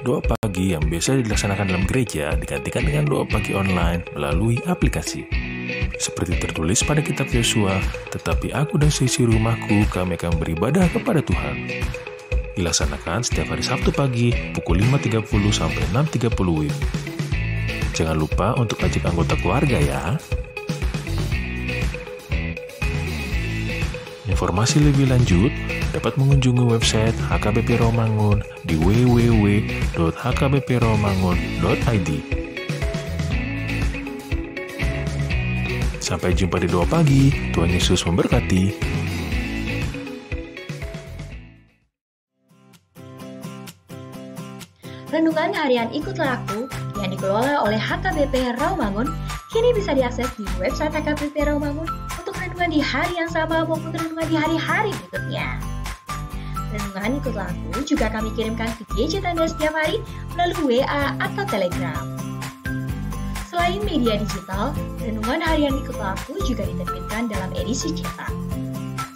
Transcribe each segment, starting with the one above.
Doa pagi yang biasa dilaksanakan dalam gereja digantikan dengan doa pagi online melalui aplikasi. Seperti tertulis pada kitab Yosua, tetapi aku dan seisi rumahku kami akan beribadah kepada Tuhan. Dilaksanakan setiap hari Sabtu pagi pukul 5.30 sampai 6.30 WIB. Jangan lupa untuk ajak anggota keluarga ya. Informasi lebih lanjut dapat mengunjungi website HKBP Romangun di www.hkbpromangun.id. Sampai jumpa di doa pagi. Tuhan Yesus memberkati. Renungan harian Ikutlah Aku yang dikelola oleh HKBP Romangun kini bisa diakses di website HKBP Romangun untuk renungan di hari yang sama maupun renungan di hari-hari berikutnya. Renungan Ikutlah Aku juga kami kirimkan ke gadget Anda setiap hari melalui WA atau Telegram. Selain media digital, renungan harian Ikutlah Aku juga diterbitkan dalam edisi cetak.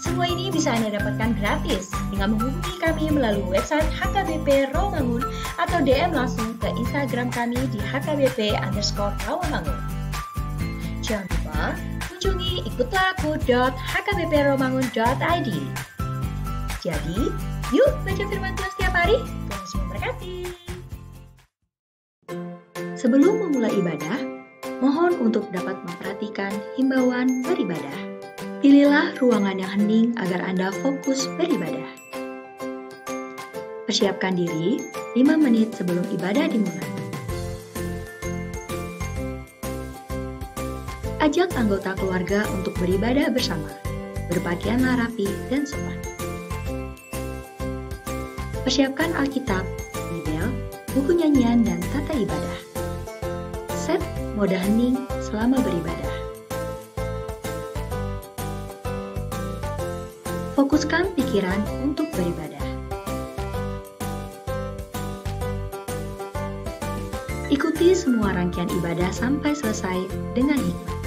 Semua ini bisa Anda dapatkan gratis dengan menghubungi kami melalui website HKBP Romangun atau DM langsung ke Instagram kami di HKBP_Rawamangun. Jangan lupa kunjungi ikutlahku.hkbpromangun.id. Jadi, yuk baca firman Tuhan setiap hari. Tuhan Yesus memberkati. Sebelum memulai ibadah, mohon untuk dapat memperhatikan himbauan beribadah. Pilihlah ruangan yang hening agar Anda fokus beribadah. Persiapkan diri 5 menit sebelum ibadah dimulai. Ajak anggota keluarga untuk beribadah bersama. Berpakaianlah rapi dan sopan. Persiapkan Alkitab, Bibel, buku nyanyian, dan tata ibadah. Set mode hening selama beribadah. Fokuskan pikiran untuk beribadah. Ikuti semua rangkaian ibadah sampai selesai dengan hikmat.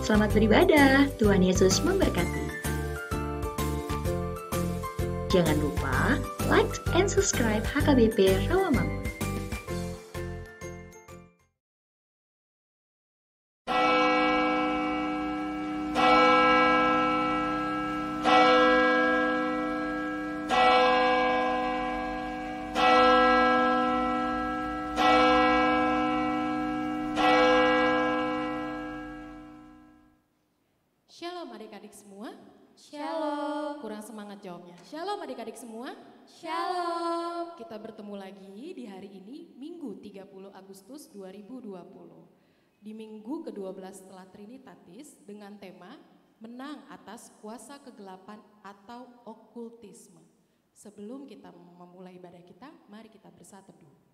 Selamat beribadah, Tuhan Yesus memberkati. Jangan lupa like and subscribe HKBP Rawamangun. Shalom adik-adik semua. Shalom. Kurang semangat jawabnya. Shalom adik-adik semua. Shalom. Kita bertemu lagi di hari ini Minggu 30 Agustus 2020. Di minggu ke-12 setelah Trinitatis dengan tema Menang atas kuasa kegelapan atau okultisme. Sebelum kita memulai ibadah kita, mari kita bersatu teduh.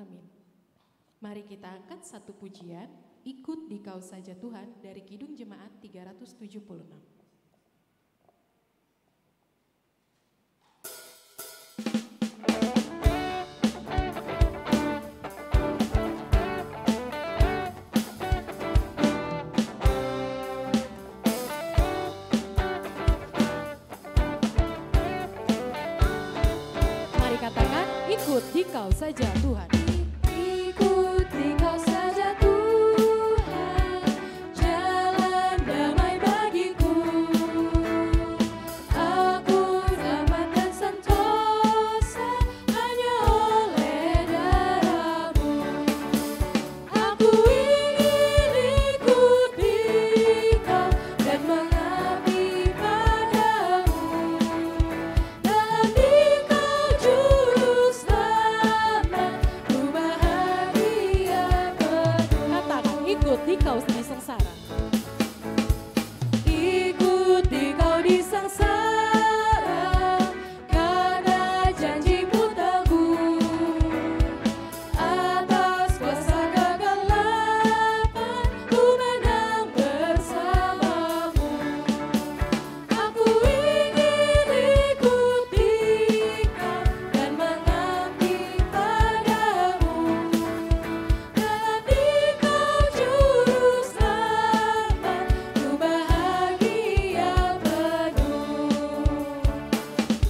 Amin. Mari kita angkat satu pujian, Ikut di Kau Saja Tuhan dari Kidung Jemaat 376. Mari katakan, ikut di Kau saja Tuhan. Ikut di Kau saja Tuhan, jalan damai bagiku. di kau di sengsara. Ikuti kau di sengsara, karena janjimu teguh. Atas kuasa kegelapan, ku menang bersamamu. Aku ingin ikuti kau dan mengabdi padamu. Dalam Dikau juru selamat, ku bahagia penuh.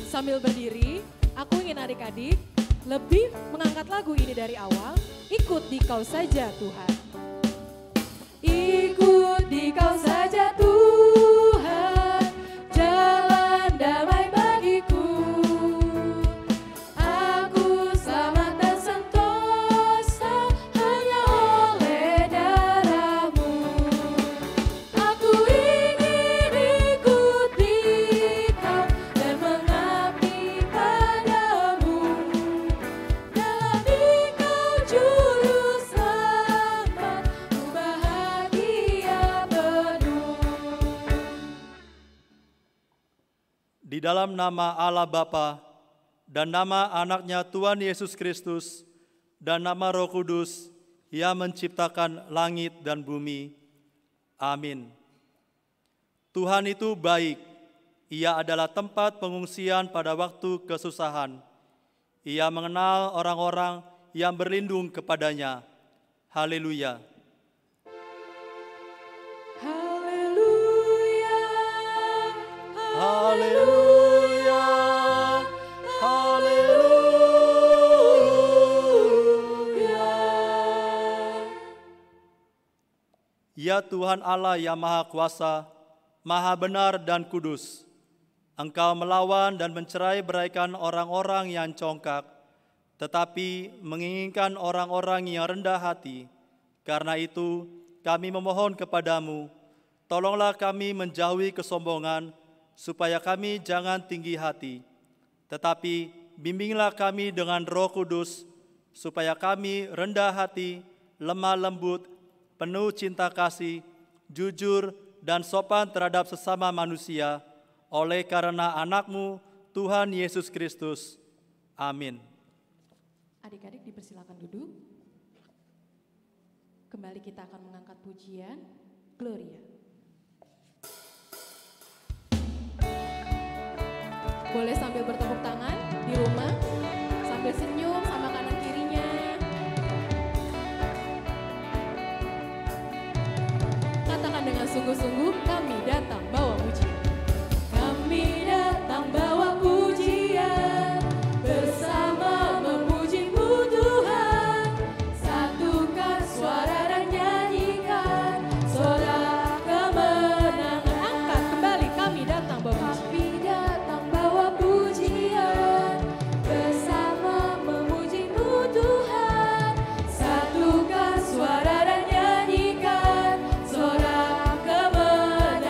Sambil berdiri, aku ingin adik-adik lebih mengangkat lagu ini dari awal. Ikut di Kau saja Tuhan. Ikut di Kau saja Tuhan, jalan damai bagiku. Aku selamat dan sentosa hanya oleh darah-Mu. Aku ingin ikuti Kau dan mengabdi padamu. Dalam Dikau juru selamat, ku bahagia penuh. Di dalam nama Allah Bapa dan nama anaknya Tuhan Yesus Kristus dan nama Roh Kudus yang menciptakan langit dan bumi. Amin. Tuhan itu baik. Ia adalah tempat pengungsian pada waktu kesusahan. Ia mengenal orang-orang yang berlindung kepadanya. Haleluya. Haleluya. Haleluya. Haleluya. Ya Tuhan Allah yang Maha Kuasa, Maha Benar dan Kudus, Engkau melawan dan mencerai-beraikan orang-orang yang congkak, tetapi menginginkan orang-orang yang rendah hati. Karena itu, kami memohon kepadamu, tolonglah kami menjauhi kesombongan, supaya kami jangan tinggi hati. Tetapi bimbinglah kami dengan Roh Kudus, supaya kami rendah hati, lemah lembut, penuh cinta kasih, jujur, dan sopan terhadap sesama manusia, oleh karena anak-Mu, Tuhan Yesus Kristus. Amin. Adik-adik dipersilakan duduk. Kembali kita akan mengangkat pujian Gloria. Boleh sambil bertepuk tangan di rumah, sambil senyum sama kanan kirinya. Katakan dengan sungguh-sungguh, kami datang bawa pujian. Kami datang bawa pujian, bersama memuji-Mu Tuhan. Satukan suara dan nyanyikan sorak kemenangan. Angkat kembali, kami datang bawa pujian. Kami datang bawa pujian, bersama memuji-Mu Tuhan. Satukan suara dan nyanyikan sorak kemenangan.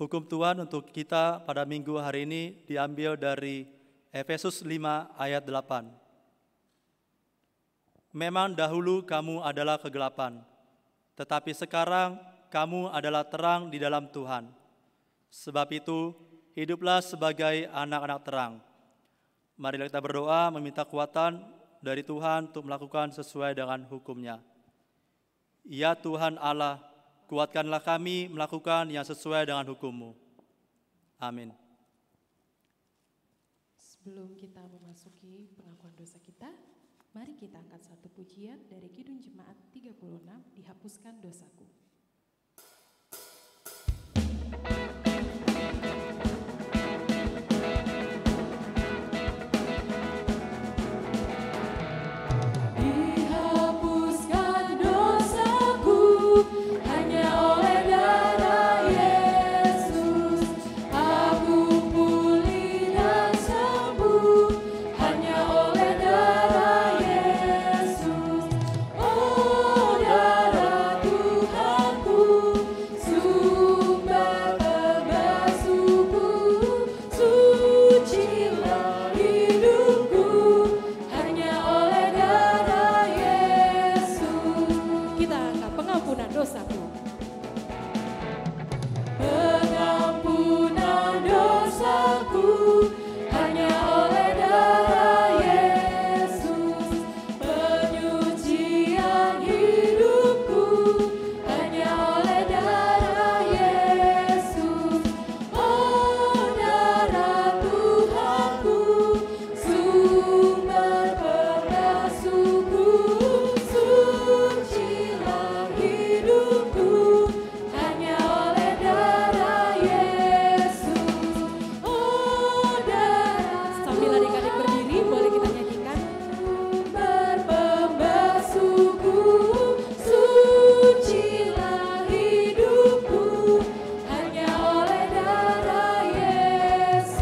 Hukum Tuhan untuk kita pada minggu hari ini diambil dari Efesus 5 ayat 8. Memang dahulu kamu adalah kegelapan, tetapi sekarang kamu adalah terang di dalam Tuhan. Sebab itu, hiduplah sebagai anak-anak terang. Marilah kita berdoa meminta kekuatan dari Tuhan untuk melakukan sesuai dengan hukum-Nya. Ya Tuhan Allah, kuatkanlah kami melakukan yang sesuai dengan hukum-Mu. Amin. Sebelum kita memasuki pengakuan dosa kita, mari kita angkat satu pujian dari Kidung Jemaat 36, Dihapuskan Dosaku. Dihapuskan dosaku hanya oleh darah Yesus. Aku pulih dan sembuh hanya oleh darah Yesus. Oh darah Tuhanku, sumber pembasuhku, sucilah hidupku hanya oleh darah Yesus. Kita angkat pengampunan dosaku. Pengampunan dosaku hanya oleh darah Yesus. Penyucian hidupku hanya oleh darah Yesus. Oh darah Tuhanku, sumber pembasuhku, sucilah hidupku hanya oleh darah Yesus. Oh darah Sambil adik-adik berdiri, boleh kita nyanyikan. sumber pembasuhku, sucilah hidupku hanya oleh darah Yesus.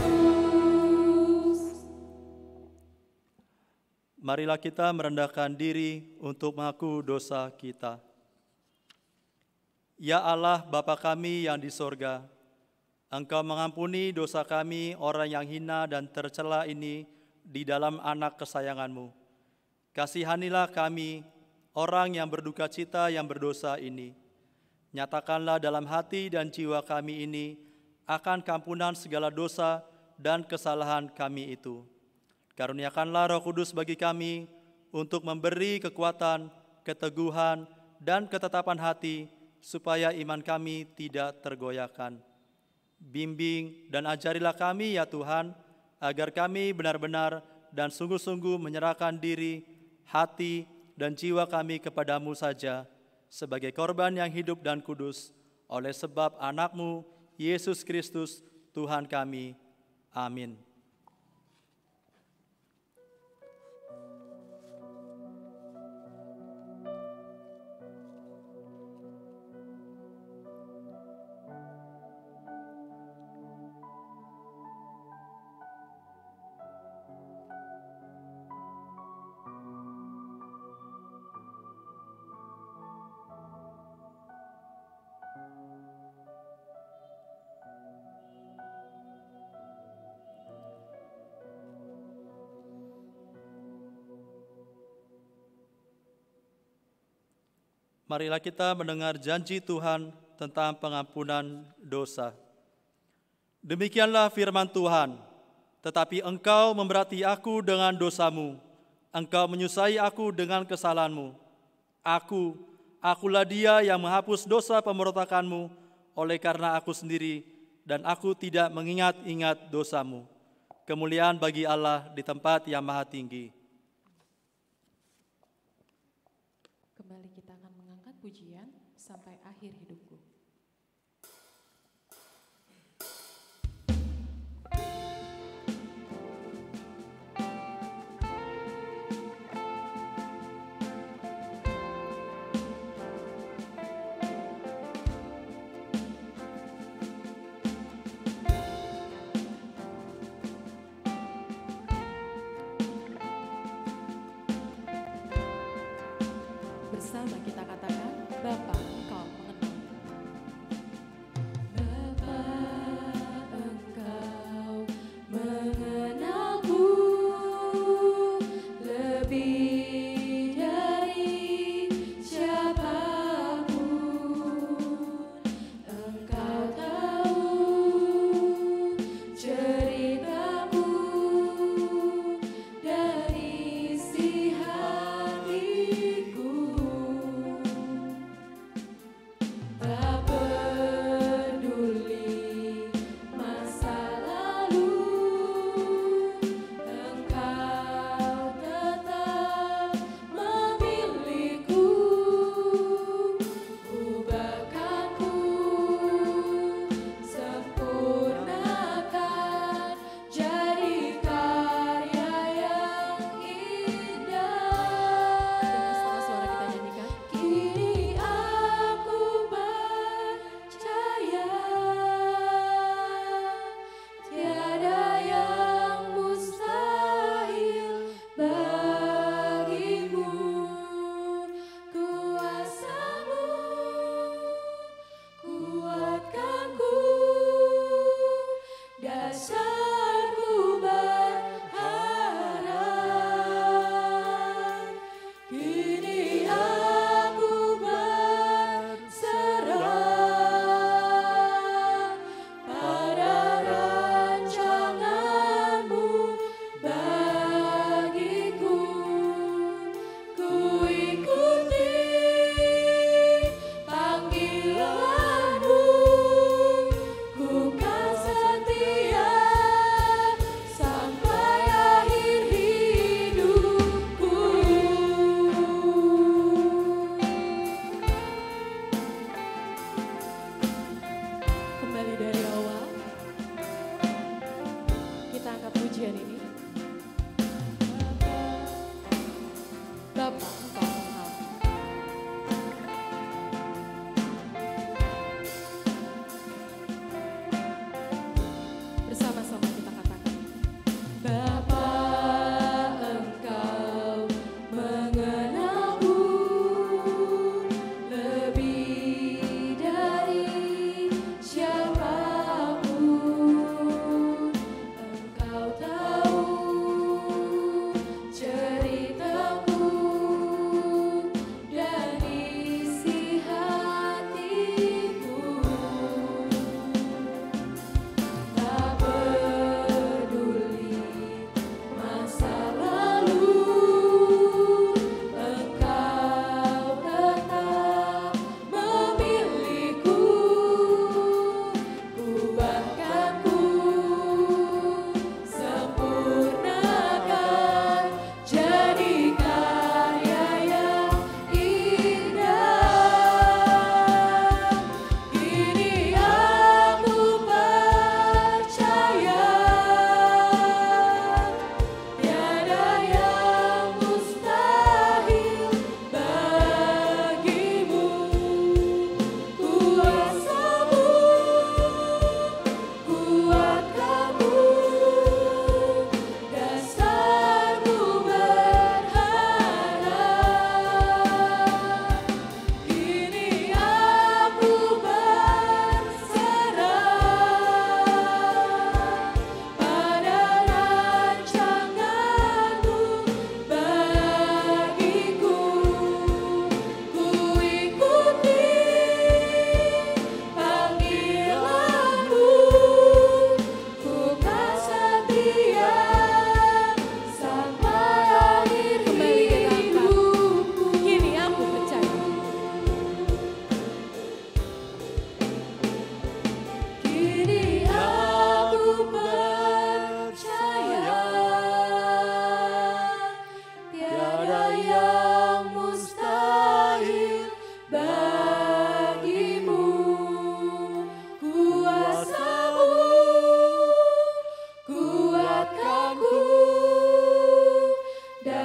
Marilah kita merendahkan diri untuk mengaku dosa kita. Ya Allah, Bapa kami yang di sorga, Engkau mengampuni dosa kami orang yang hina dan tercela ini di dalam anak kesayangan-Mu. Kasihanilah kami, orang yang berduka cita yang berdosa ini. Nyatakanlah dalam hati dan jiwa kami ini akan kampunan segala dosa dan kesalahan kami itu. Karuniakanlah Roh Kudus bagi kami untuk memberi kekuatan, keteguhan, dan ketetapan hati supaya iman kami tidak tergoyahkan. Bimbing dan ajarilah kami ya Tuhan, agar kami benar-benar dan sungguh-sungguh menyerahkan diri, hati, dan jiwa kami kepadamu saja, sebagai korban yang hidup dan kudus, oleh sebab anak-Mu, Yesus Kristus, Tuhan kami. Amin. Marilah kita mendengar janji Tuhan tentang pengampunan dosa. Demikianlah firman Tuhan, tetapi engkau memberati aku dengan dosamu, engkau menyusai aku dengan kesalahanmu. Akulah dia yang menghapus dosa pemberontakanmu, oleh karena aku sendiri, dan aku tidak mengingat-ingat dosamu. Kemuliaan bagi Allah di tempat yang maha tinggi. Kembali kita akan mengangkat pujian sampai akhir hidupku. Bersama kita katakan, Bapa, Engkau mengenal. Bapa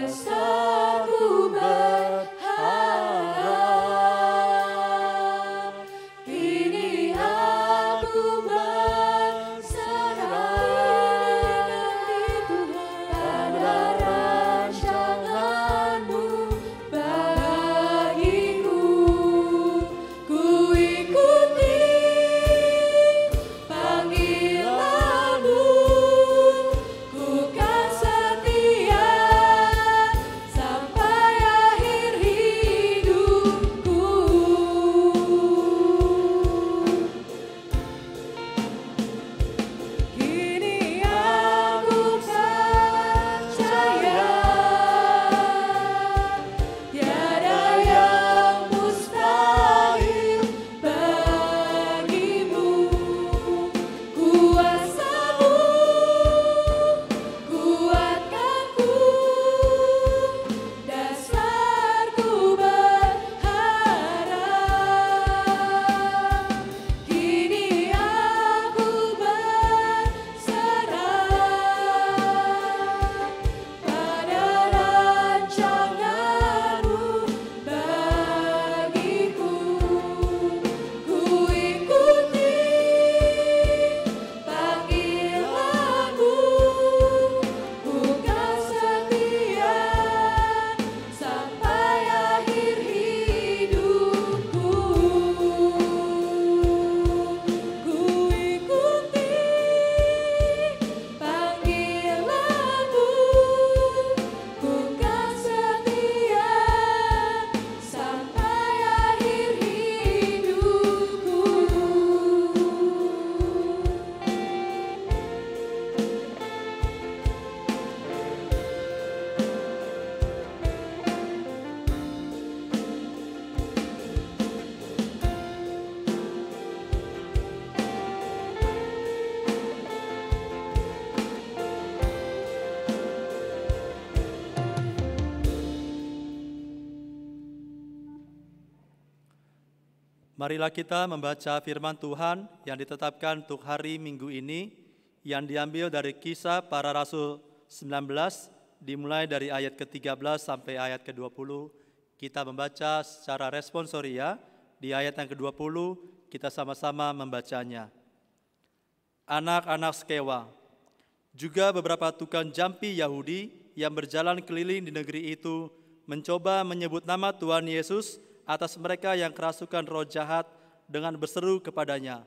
dasarku berharap. Kini aku berserah di Tuhan pada rancangan-Mu bagiku. Ku ikuti panggilan-Mu, ku kan setia sampai akhir hidupku. Kini aku percaya tiada yang mustahil bagimu. Kuasa-Mu kuatkanku, dasarku berharap. Kini aku berserah pada rancangan-Mu bagiku. Ku ikuti panggilan-Mu, ku kan setia sampai akhir hidupku. Ku ikuti panggilan-Mu, ku kan setia sampai akhir hidupku. Marilah kita membaca firman Tuhan yang ditetapkan untuk hari Minggu ini, yang diambil dari Kisah Para Rasul 19, dimulai dari ayat ke-13 sampai ayat ke-20. Kita membaca secara responsoria. Di ayat yang ke-20, kita sama-sama membacanya. Anak-anak Skewa, juga beberapa tukang jampi Yahudi yang berjalan keliling di negeri itu, mencoba menyebut nama Tuhan Yesus atas mereka yang kerasukan roh jahat dengan berseru kepadanya,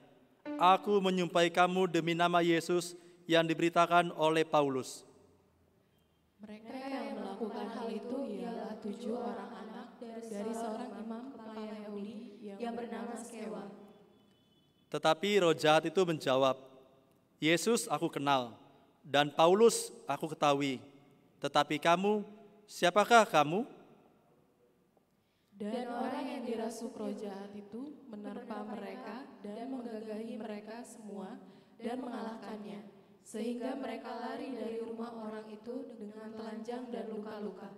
"Aku menyumpahi kamu demi nama Yesus yang diberitakan oleh Paulus." Mereka yang melakukan hal itu ialah 7 orang anak dari seorang imam kepala Yahudi yang bernama Skewa. Tetapi roh jahat itu menjawab, "Yesus aku kenal, dan Paulus aku ketahui. Tetapi kamu, siapakah kamu?" Dan orang yang dirasuk roh jahat itu menerpa mereka dan menggagahi mereka semua dan mengalahkannya, sehingga mereka lari dari rumah orang itu dengan telanjang dan luka-luka.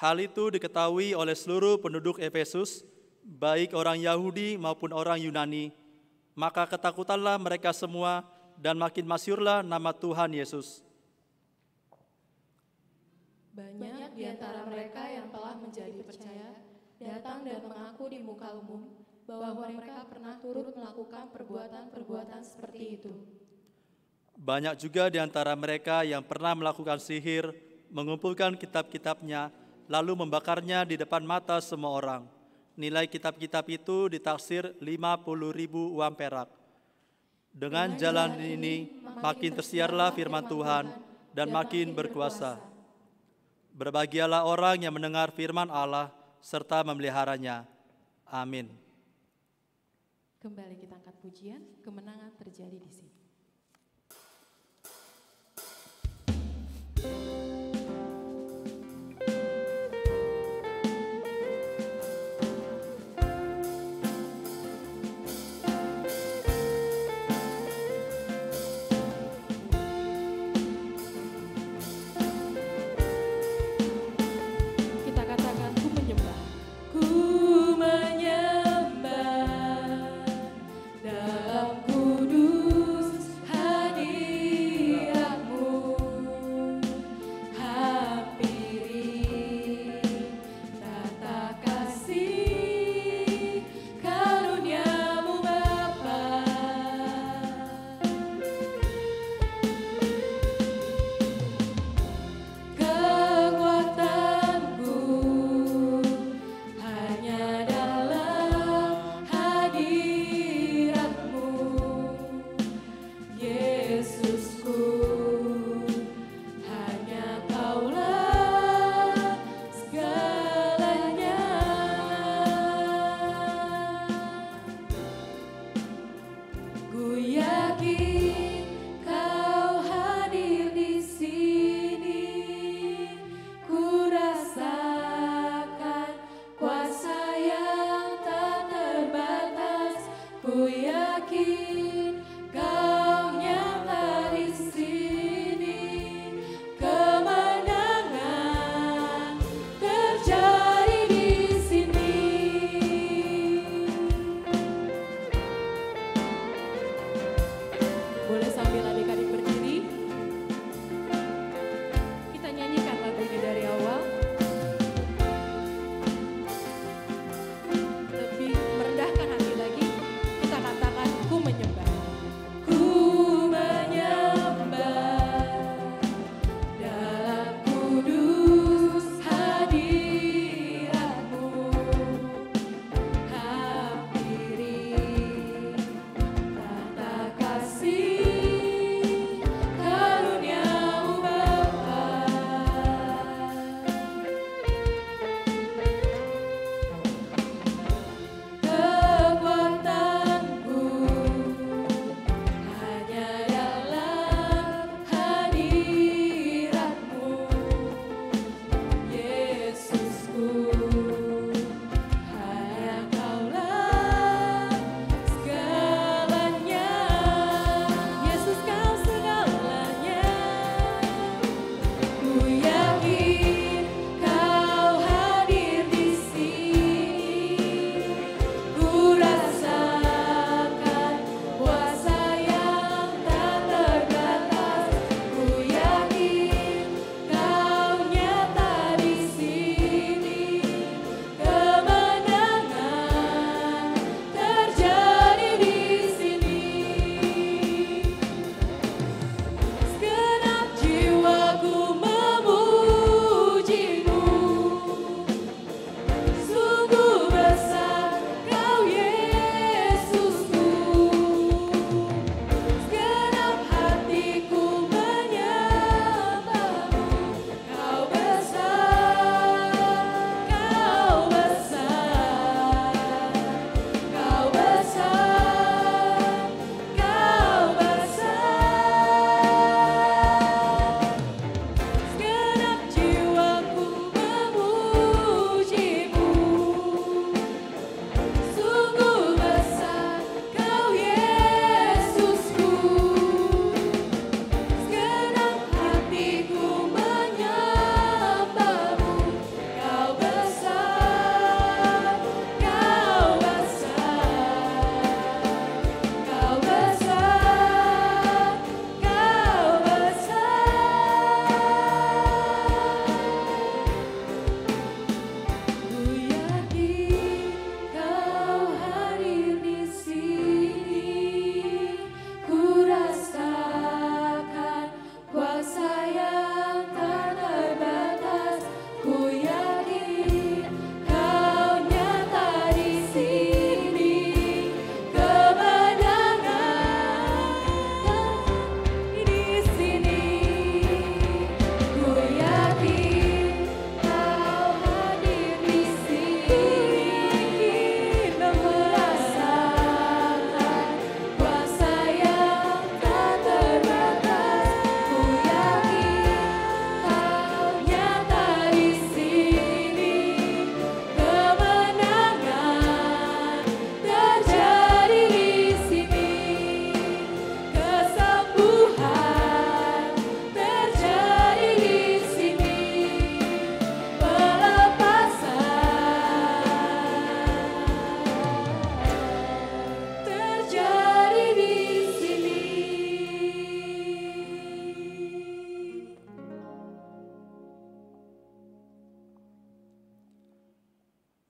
Hal itu diketahui oleh seluruh penduduk Efesus, baik orang Yahudi maupun orang Yunani. Maka ketakutanlah mereka semua dan makin masyhurlah nama Tuhan Yesus. Banyak di antara mereka yang telah menjadi percaya datang dan mengaku di muka umum bahwa mereka pernah turut melakukan perbuatan-perbuatan seperti itu. Banyak juga di antara mereka yang pernah melakukan sihir, mengumpulkan kitab-kitabnya, lalu membakarnya di depan mata semua orang. Nilai kitab-kitab itu ditaksir 50.000 uang perak. Dengan jalan ini, makin tersiarlah firman Tuhan dan makin berkuasa. Berbahagialah orang yang mendengar firman Allah serta memeliharanya. Amin. Kembali kita angkat pujian, kemenangan terjadi di sini. Kita katakan, ku menyembah. Ku menyembah dalam kudus hadirat-Mu.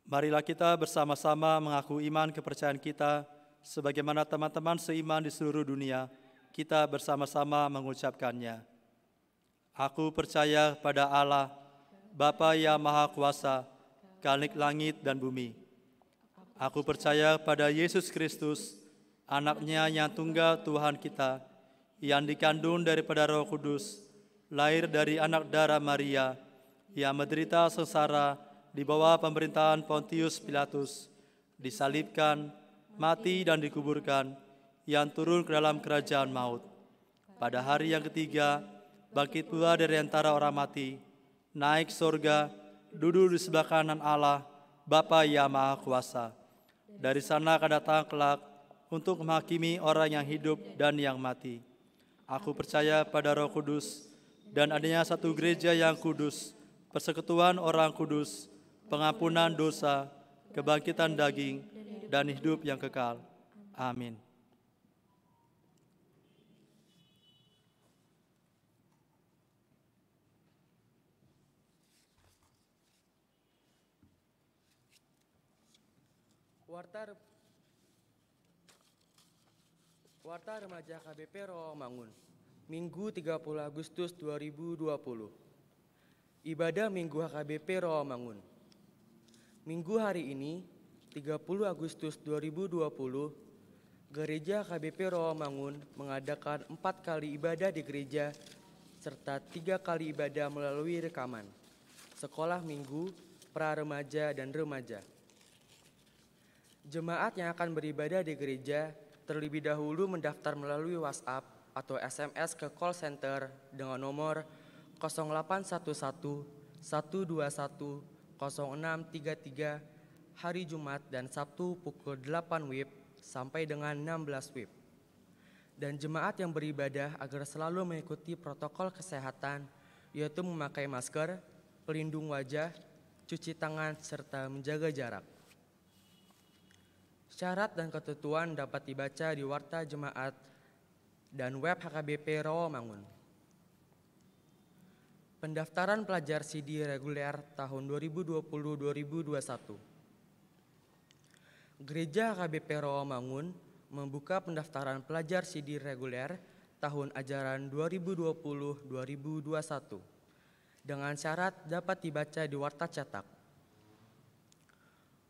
Marilah kita bersama-sama mengaku iman kepercayaan kita, sebagaimana teman-teman seiman di seluruh dunia, kita bersama-sama mengucapkannya. Aku percaya pada Allah, Bapa yang Maha Kuasa, Khalik langit dan bumi. Aku percaya pada Yesus Kristus, Anaknya yang tunggal Tuhan kita, yang dikandung daripada Roh Kudus, lahir dari anak darah Maria, yang menderita sengsara di bawah pemerintahan Pontius Pilatus, disalibkan, mati dan dikuburkan, yang turun ke dalam kerajaan maut. Pada hari yang ketiga, bangkit pula dari antara orang mati, naik surga, duduk di sebelah kanan Allah, Bapa yang Maha Kuasa. Dari sana akan datang kelak untuk menghakimi orang yang hidup dan yang mati. Aku percaya pada Roh Kudus dan adanya satu gereja yang kudus, persekutuan orang kudus, pengampunan dosa, kebangkitan daging, dan hidup yang kekal. Amin. Warta Remaja KBP Rawamangun, Minggu 30 Agustus 2020. Ibadah Minggu HKBP Rawamangun. Minggu hari ini, 30 Agustus 2020, Gereja KBP Rawamangun mengadakan 4 kali ibadah di gereja serta 3 kali ibadah melalui rekaman, sekolah minggu, pra-remaja, dan remaja. Jemaat yang akan beribadah di gereja terlebih dahulu mendaftar melalui WhatsApp atau SMS ke call center dengan nomor 0811 121 0633 hari Jumat dan Sabtu pukul 8 WIB sampai dengan 16 WIB. Dan jemaat yang beribadah agar selalu mengikuti protokol kesehatan, yaitu memakai masker, pelindung wajah, cuci tangan, serta menjaga jarak. Syarat dan ketentuan dapat dibaca di Warta Jemaat dan web HKBP Rawamangun. Pendaftaran pelajar CD reguler tahun 2020-2021. Gereja HKBP Rawamangun membuka pendaftaran pelajar CD reguler tahun ajaran 2020-2021 dengan syarat dapat dibaca di Warta Cetak.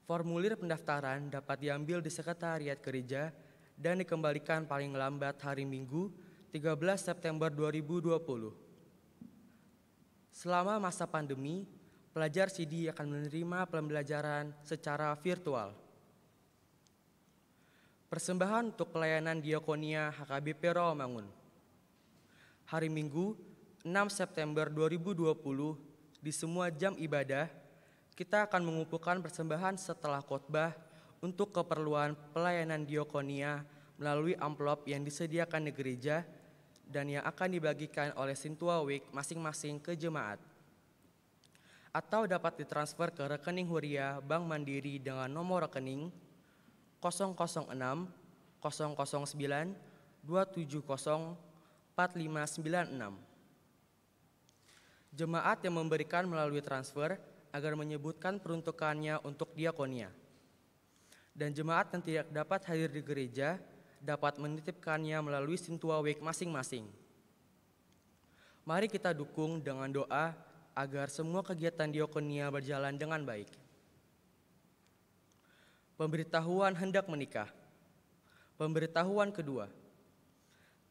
Formulir pendaftaran dapat diambil di sekretariat gereja dan dikembalikan paling lambat hari Minggu 13 September 2020. Selama masa pandemi, pelajar CD akan menerima pembelajaran secara virtual. Persembahan untuk pelayanan diakonia HKBP Rawamangun. Hari Minggu 6 September 2020 di semua jam ibadah, kita akan mengumpulkan persembahan setelah khotbah untuk keperluan pelayanan diakonia melalui amplop yang disediakan di gereja dan yang akan dibagikan oleh Sintua Week masing-masing ke jemaat. Atau dapat ditransfer ke rekening Huria Bank Mandiri dengan nomor rekening 006 009 270 4596. Jemaat yang memberikan melalui transfer agar menyebutkan peruntukannya untuk diakonia. Dan jemaat yang tidak dapat hadir di gereja dapat menitipkannya melalui Sintua Week masing-masing. Mari kita dukung dengan doa agar semua kegiatan diakonia berjalan dengan baik. Pemberitahuan hendak menikah. Pemberitahuan kedua.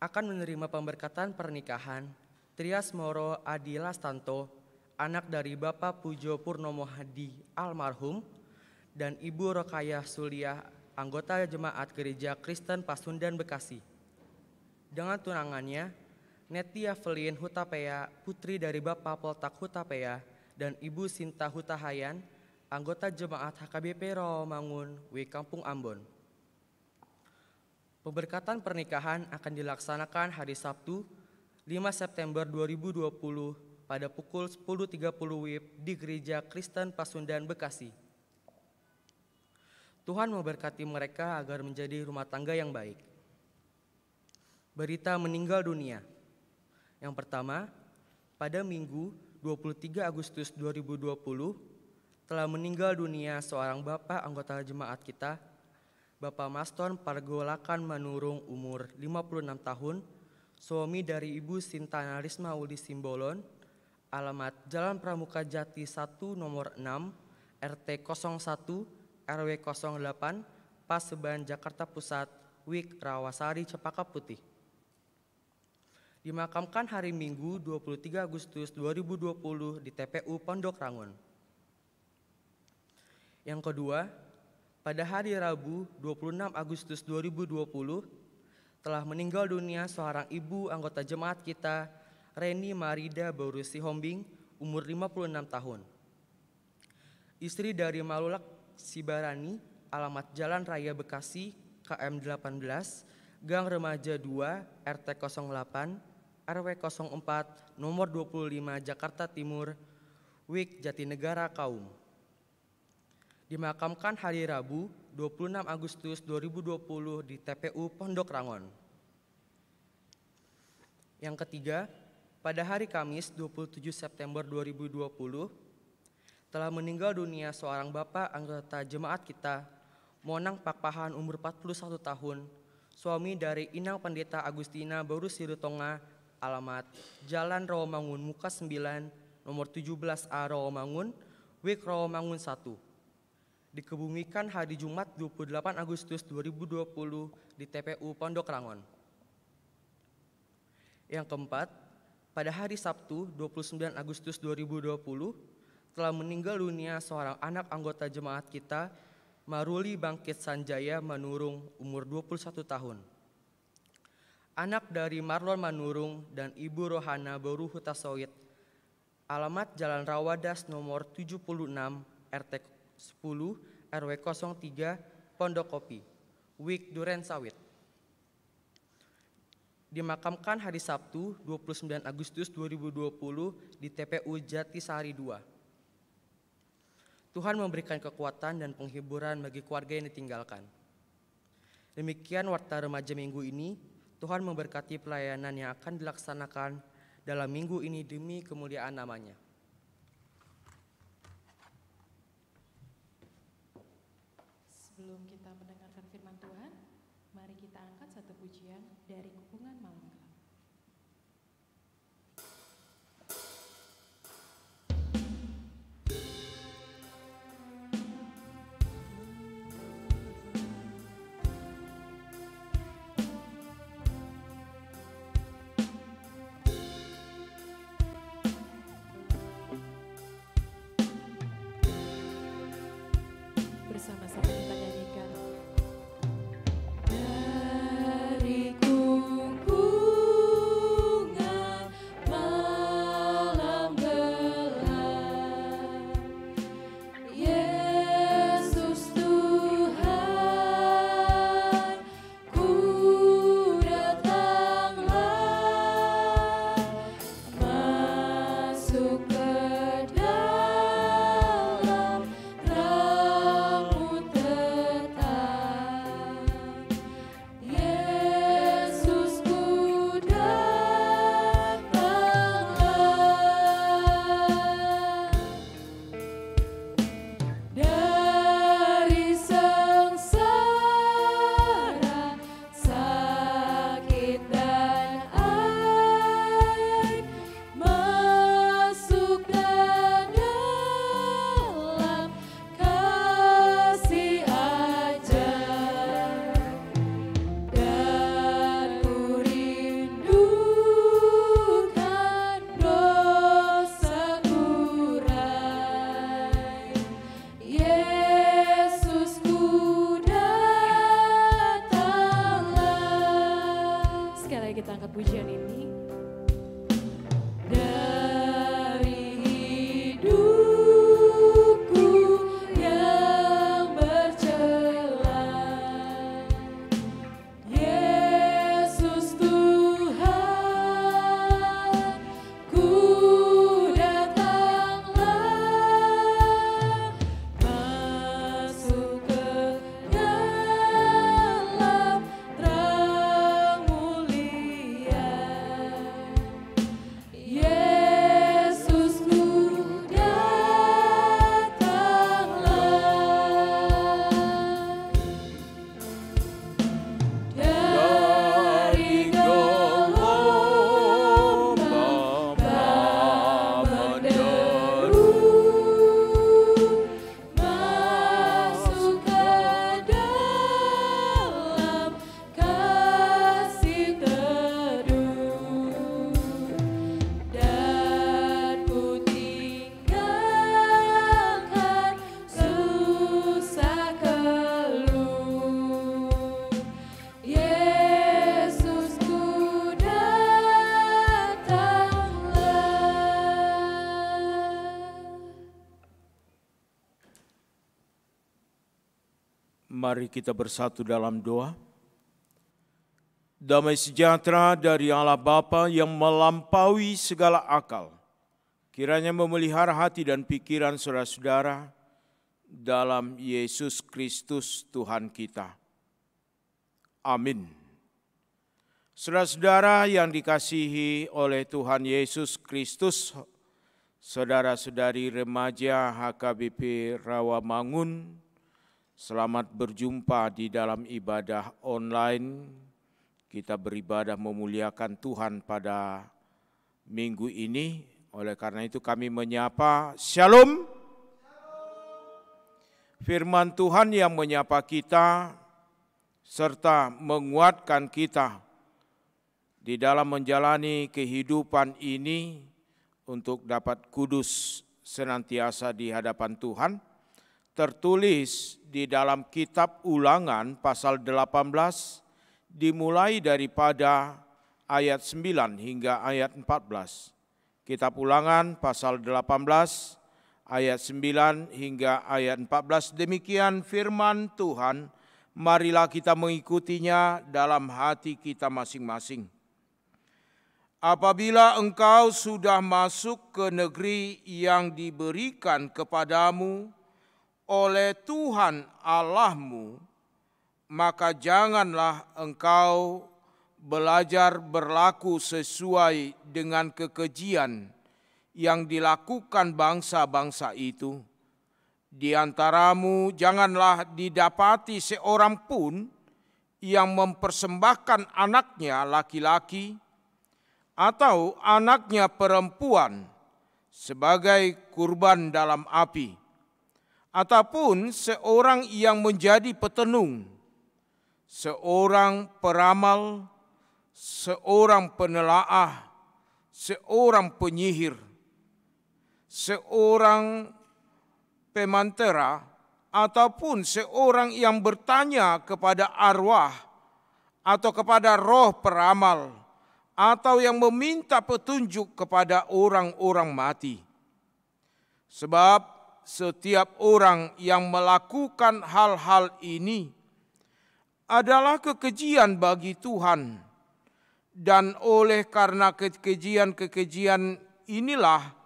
Akan menerima pemberkatan pernikahan Trias Moro Adi Lastanto, anak dari Bapak Pujo Purnomo Hadi almarhum, dan Ibu Rokayah Suliah, anggota jemaat Gereja Kristen Pasundan Bekasi. Dengan tunangannya, Netia Felin Hutapea, putri dari Bapak Poltak Hutapea, dan Ibu Sinta Hutahayan, anggota jemaat HKBP Rawamangun, W Kampung Ambon. Pemberkatan pernikahan akan dilaksanakan hari Sabtu, 5 September 2020 pada pukul 10.30 WIB di Gereja Kristen Pasundan Bekasi. Tuhan memberkati mereka agar menjadi rumah tangga yang baik. Berita meninggal dunia. Yang pertama, pada Minggu 23 Agustus 2020, telah meninggal dunia seorang bapak anggota jemaat kita, Bapak Maston Pargolakan Manurung umur 56 tahun, suami dari Ibu Sinta Narisma Udi Simbolon, alamat Jalan Pramuka Jati 1 nomor 6, RT 01, RW 08, Paseban, Jakarta Pusat, Wik Rawasari, Cempaka Putih. Dimakamkan hari Minggu 23 Agustus 2020 di TPU Pondok Rangon. Yang kedua, pada hari Rabu 26 Agustus 2020 telah meninggal dunia seorang ibu anggota jemaat kita, Reni Marida Baurusi Hombing, umur 56 tahun. Istri dari Malulak Sibarani, alamat Jalan Raya Bekasi, KM 18, Gang Remaja 2, RT 08, RW 04, nomor 25, Jakarta Timur, Wik Jatinegara Kaum. Dimakamkan hari Rabu 26 Agustus 2020 di TPU Pondok Rangon. Yang ketiga, pada hari Kamis 27 September 2020 telah meninggal dunia seorang bapak anggota jemaat kita, Monang Pakpahan umur 41 tahun, suami dari Inang Pendeta Agustina Baru Sirutonga, alamat Jalan Rawamangun Muka 9, nomor 17A Rawamangun, Wik Rawamangun 1. Dikebumikan hari Jumat 28 Agustus 2020 di TPU Pondok Rangon. Yang keempat, pada hari Sabtu 29 Agustus 2020 telah meninggal dunia seorang anak anggota jemaat kita, Maruli Bangkit Sanjaya Manurung umur 21 tahun. Anak dari Marlon Manurung dan Ibu Rohana Baru Hutasawit, alamat Jalan Rawadas nomor 76 RT 10 RW 03 Pondok Kopi, Wik Duren Sawit. Dimakamkan hari Sabtu 29 Agustus 2020 di TPU Jatisari 2. Tuhan memberikan kekuatan dan penghiburan bagi keluarga yang ditinggalkan. Demikian warta remaja minggu ini. Tuhan memberkati pelayanan yang akan dilaksanakan dalam minggu ini demi kemuliaan namanya. Sebelum kita mendengarkan firman Tuhan, mari kita angkat satu pujian dari Kepungan Malam Gelap. Bersama-sama kita nyanyikan. Dari Kepungan Malam Gelap, Yesus Tuhan, ku datanglah, masuk ke dalam terang. Mari kita bersatu dalam doa. Damai sejahtera dari Allah Bapa yang melampaui segala akal, kiranya memelihara hati dan pikiran saudara-saudara dalam Yesus Kristus Tuhan kita. Amin. Saudara-saudara yang dikasihi oleh Tuhan Yesus Kristus, saudara-saudari remaja HKBP Rawamangun, selamat berjumpa di dalam ibadah online. Kita beribadah memuliakan Tuhan pada minggu ini. Oleh karena itu kami menyapa Shalom. Firman Tuhan yang menyapa kita serta menguatkan kita di dalam menjalani kehidupan ini untuk dapat kudus senantiasa di hadapan Tuhan, tertulis di dalam kitab Ulangan pasal 18 dimulai daripada ayat 9 hingga ayat 14. Kitab Ulangan pasal 18 ayat 9 hingga ayat 14. Demikian firman Tuhan, marilah kita mengikutinya dalam hati kita masing-masing. Apabila engkau sudah masuk ke negeri yang diberikan kepadamu oleh Tuhan Allahmu, maka janganlah engkau belajar berlaku sesuai dengan kekejian yang dilakukan bangsa-bangsa itu. Di antaramu janganlah didapati seorang pun yang mempersembahkan anaknya laki-laki atau anaknya perempuan sebagai kurban dalam api, ataupun seorang yang menjadi petenung, seorang peramal, seorang penelaah, seorang penyihir, seorang pemantera, ataupun seorang yang bertanya kepada arwah atau kepada roh peramal, atau yang meminta petunjuk kepada orang-orang mati. Sebab setiap orang yang melakukan hal-hal ini adalah kekejian bagi Tuhan, dan oleh karena kekejian-kekejian inilah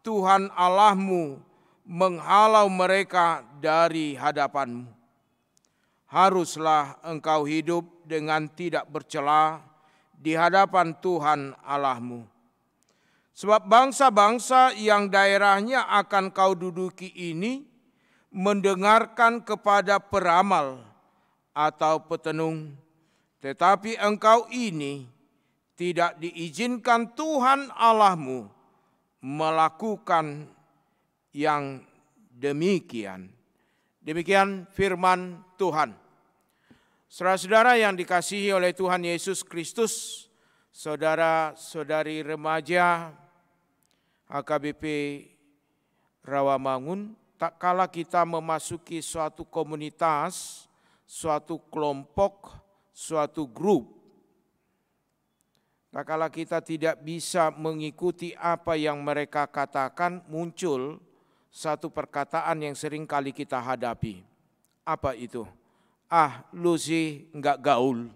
Tuhan Allahmu menghalau mereka dari hadapanmu. Haruslah engkau hidup dengan tidak bercela di hadapan Tuhan Allahmu. Sebab bangsa-bangsa yang daerahnya akan kau duduki ini mendengarkan kepada peramal atau petenung, tetapi engkau ini tidak diizinkan Tuhan Allahmu melakukan yang demikian. Demikian firman Tuhan. Saudara-saudara yang dikasihi oleh Tuhan Yesus Kristus, saudara-saudari remaja HKBP Rawamangun, tak kala kita memasuki suatu komunitas, suatu kelompok, suatu grup, tak kala kita tidak bisa mengikuti apa yang mereka katakan, muncul satu perkataan yang sering kali kita hadapi. Apa itu? Ah, lu sih enggak gaul.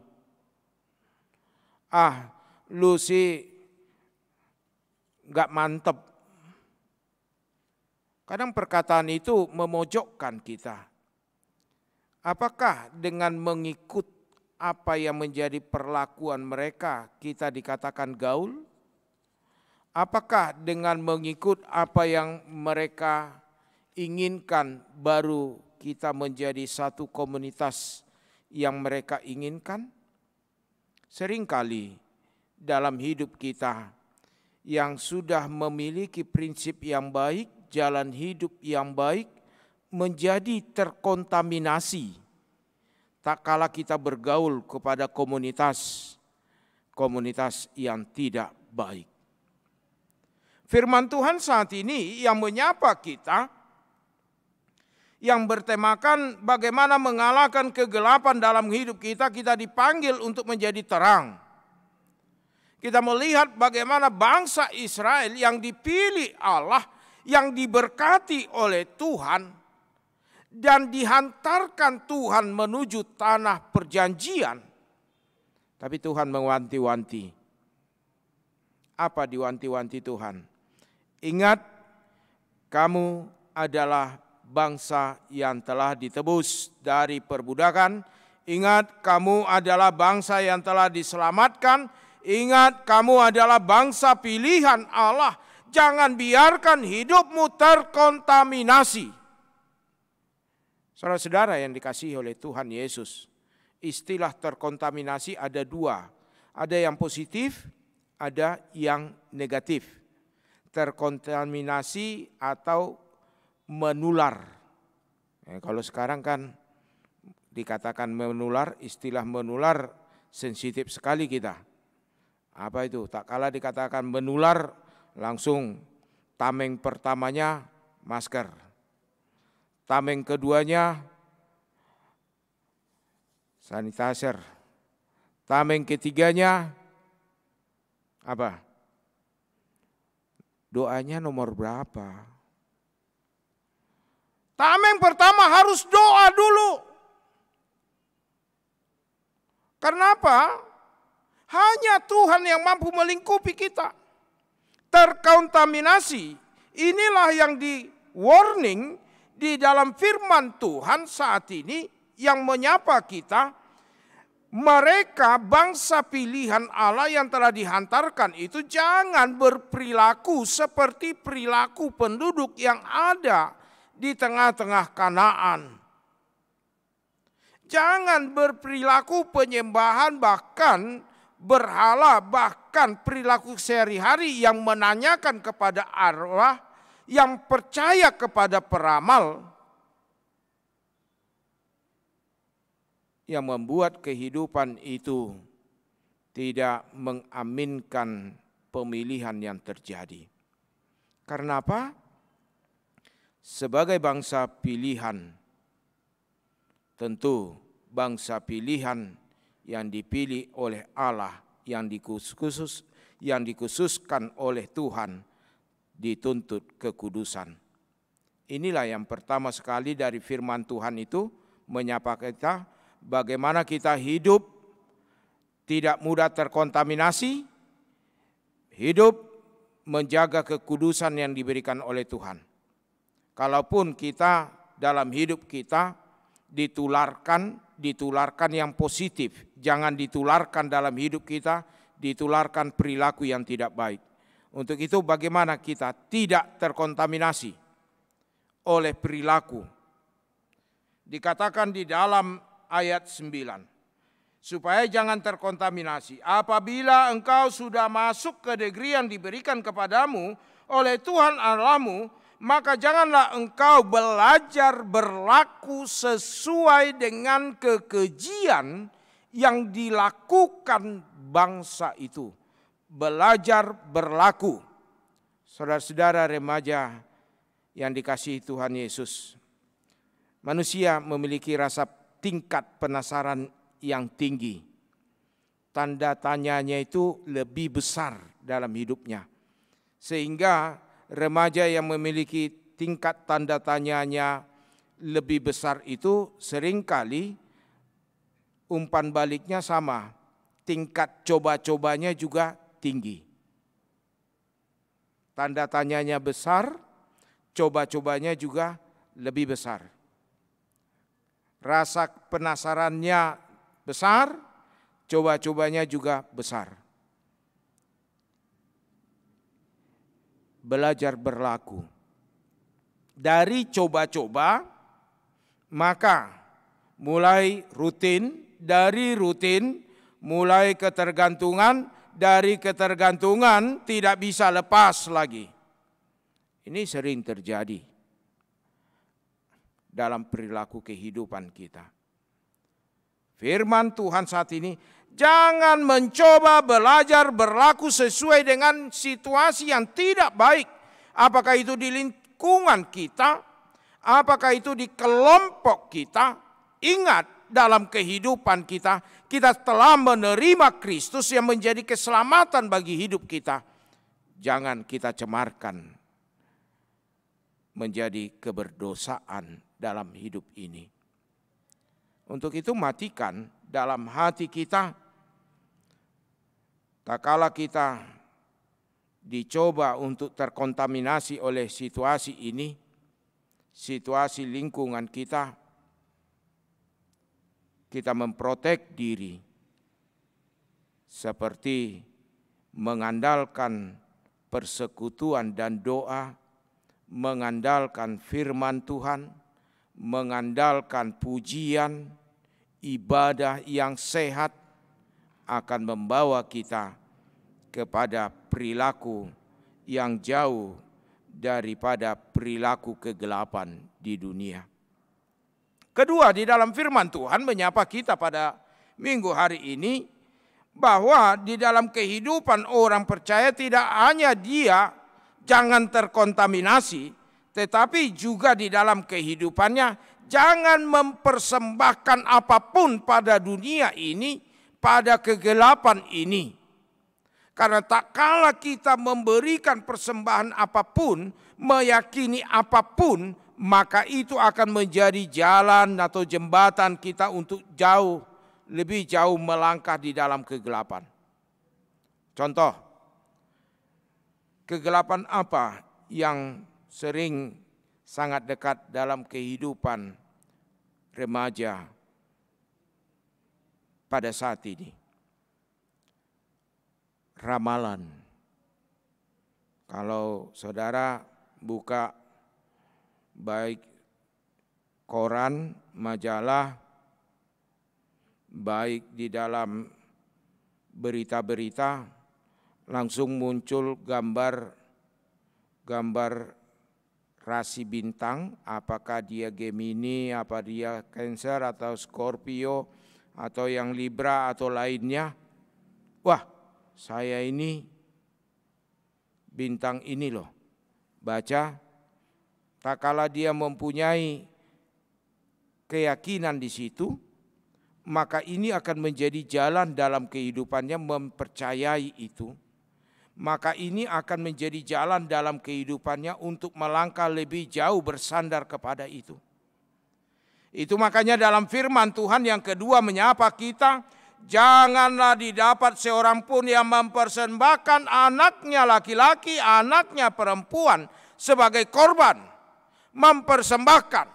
Ah, lu sih enggak mantep. Kadang perkataan itu memojokkan kita. Apakah dengan mengikut apa yang menjadi perlakuan mereka kita dikatakan gaul? Apakah dengan mengikut apa yang mereka inginkan baru kita menjadi satu komunitas yang mereka inginkan? Seringkali dalam hidup kita yang sudah memiliki prinsip yang baik, jalan hidup yang baik, menjadi terkontaminasi tak kala kita bergaul kepada komunitas yang tidak baik. Firman Tuhan saat ini yang menyapa kita, yang bertemakan bagaimana mengalahkan kegelapan dalam hidup kita, kita dipanggil untuk menjadi terang. Kita melihat bagaimana bangsa Israel yang dipilih Allah, yang diberkati oleh Tuhan, dan dihantarkan Tuhan menuju tanah perjanjian. Tapi Tuhan mewanti-wanti. Apa diwanti-wanti Tuhan? Ingat, kamu adalah bangsa yang telah ditebus dari perbudakan. Ingat, kamu adalah bangsa yang telah diselamatkan. Ingat, kamu adalah bangsa pilihan Allah. Jangan biarkan hidupmu terkontaminasi. Saudara-saudara yang dikasihi oleh Tuhan Yesus, istilah terkontaminasi ada dua. Ada yang positif, ada yang negatif. Terkontaminasi atau menular. Kalau sekarang kan dikatakan menular, istilah menular sensitif sekali kita. Apa itu? Tak kala dikatakan menular, langsung tameng pertamanya masker. Tameng keduanya sanitizer. Tameng ketiganya apa? Doanya nomor berapa? Tameng pertama harus doa dulu. Karena apa? Hanya Tuhan yang mampu melingkupi kita. Terkontaminasi, inilah yang di warning di dalam firman Tuhan saat ini yang menyapa kita. Mereka bangsa pilihan Allah yang telah dihantarkan itu jangan berperilaku seperti perilaku penduduk yang ada di tengah-tengah Kanaan. Jangan berperilaku penyembahan bahkan berhala, bahkan perilaku sehari-hari yang menanyakan kepada arwah, yang percaya kepada peramal, yang membuat kehidupan itu tidak mengaminkan pemilihan yang terjadi. Karena apa? Sebagai bangsa pilihan, tentu bangsa pilihan yang dipilih oleh Allah, yang dikhususkan oleh Tuhan, dituntut kekudusan. Inilah yang pertama sekali dari firman Tuhan itu menyapa kita, bagaimana kita hidup tidak mudah terkontaminasi, hidup menjaga kekudusan yang diberikan oleh Tuhan. Kalaupun kita dalam hidup kita ditularkan yang positif, jangan ditularkan dalam hidup kita, ditularkan perilaku yang tidak baik. Untuk itu bagaimana kita tidak terkontaminasi oleh perilaku. Dikatakan di dalam ayat 9, supaya jangan terkontaminasi. Apabila engkau sudah masuk ke negeri yang diberikan kepadamu oleh Tuhan Allahmu, maka janganlah engkau belajar berlaku sesuai dengan kekejian yang dilakukan bangsa itu. Belajar berlaku. Saudara-saudara remaja yang dikasihi Tuhan Yesus, manusia memiliki rasa tingkat penasaran yang tinggi. Tanda tanyanya itu lebih besar dalam hidupnya. Sehingga remaja yang memiliki tingkat tanda tanyanya lebih besar itu seringkali umpan baliknya sama. Tingkat coba-cobanya juga tinggi. Tanda tanyanya besar, coba-cobanya juga lebih besar. Rasa penasarannya besar, coba-cobanya juga besar. Belajar berlaku. Dari coba-coba, maka mulai rutin, dari rutin, mulai ketergantungan, dari ketergantungan tidak bisa lepas lagi. Ini sering terjadi dalam perilaku kehidupan kita. Firman Tuhan saat ini, jangan mencoba belajar berlaku sesuai dengan situasi yang tidak baik. Apakah itu di lingkungan kita, apakah itu di kelompok kita. Ingat, dalam kehidupan kita, kita telah menerima Kristus yang menjadi keselamatan bagi hidup kita. Jangan kita cemarkan menjadi keberdosaan dalam hidup ini. Untuk itu matikan dalam hati kita, tak kala kita dicoba untuk terkontaminasi oleh situasi ini, situasi lingkungan kita memprotek diri seperti mengandalkan persekutuan dan doa, mengandalkan firman Tuhan, mengandalkan pujian, ibadah yang sehat akan membawa kita kepada perilaku yang jauh daripada perilaku kegelapan di dunia. Kedua, di dalam firman Tuhan menyapa kita pada minggu hari ini bahwa di dalam kehidupan orang percaya tidak hanya dia jangan terkontaminasi, tetapi juga di dalam kehidupannya jangan mempersembahkan apapun pada dunia ini, pada kegelapan ini. Karena tak kala kita memberikan persembahan apapun, meyakini apapun, maka itu akan menjadi jalan atau jembatan kita untuk lebih jauh melangkah di dalam kegelapan. Contoh, kegelapan apa yang sering sangat dekat dalam kehidupan remaja pada saat ini? Ramalan. Kalau saudara buka baik koran, majalah, baik di dalam berita-berita, langsung muncul gambar rasi bintang, apakah dia Gemini, apa dia Cancer atau Scorpio atau yang Libra atau lainnya. Wah, saya ini bintang ini loh. Baca, tak kala dia mempunyai keyakinan di situ, maka ini akan menjadi jalan dalam kehidupannya mempercayai itu. Maka ini akan menjadi jalan dalam kehidupannya untuk melangkah lebih jauh bersandar kepada itu. Itu makanya dalam firman Tuhan yang kedua menyapa kita, janganlah didapat seorang pun yang mempersembahkan anaknya laki-laki, anaknya perempuan sebagai korban. Mempersembahkan.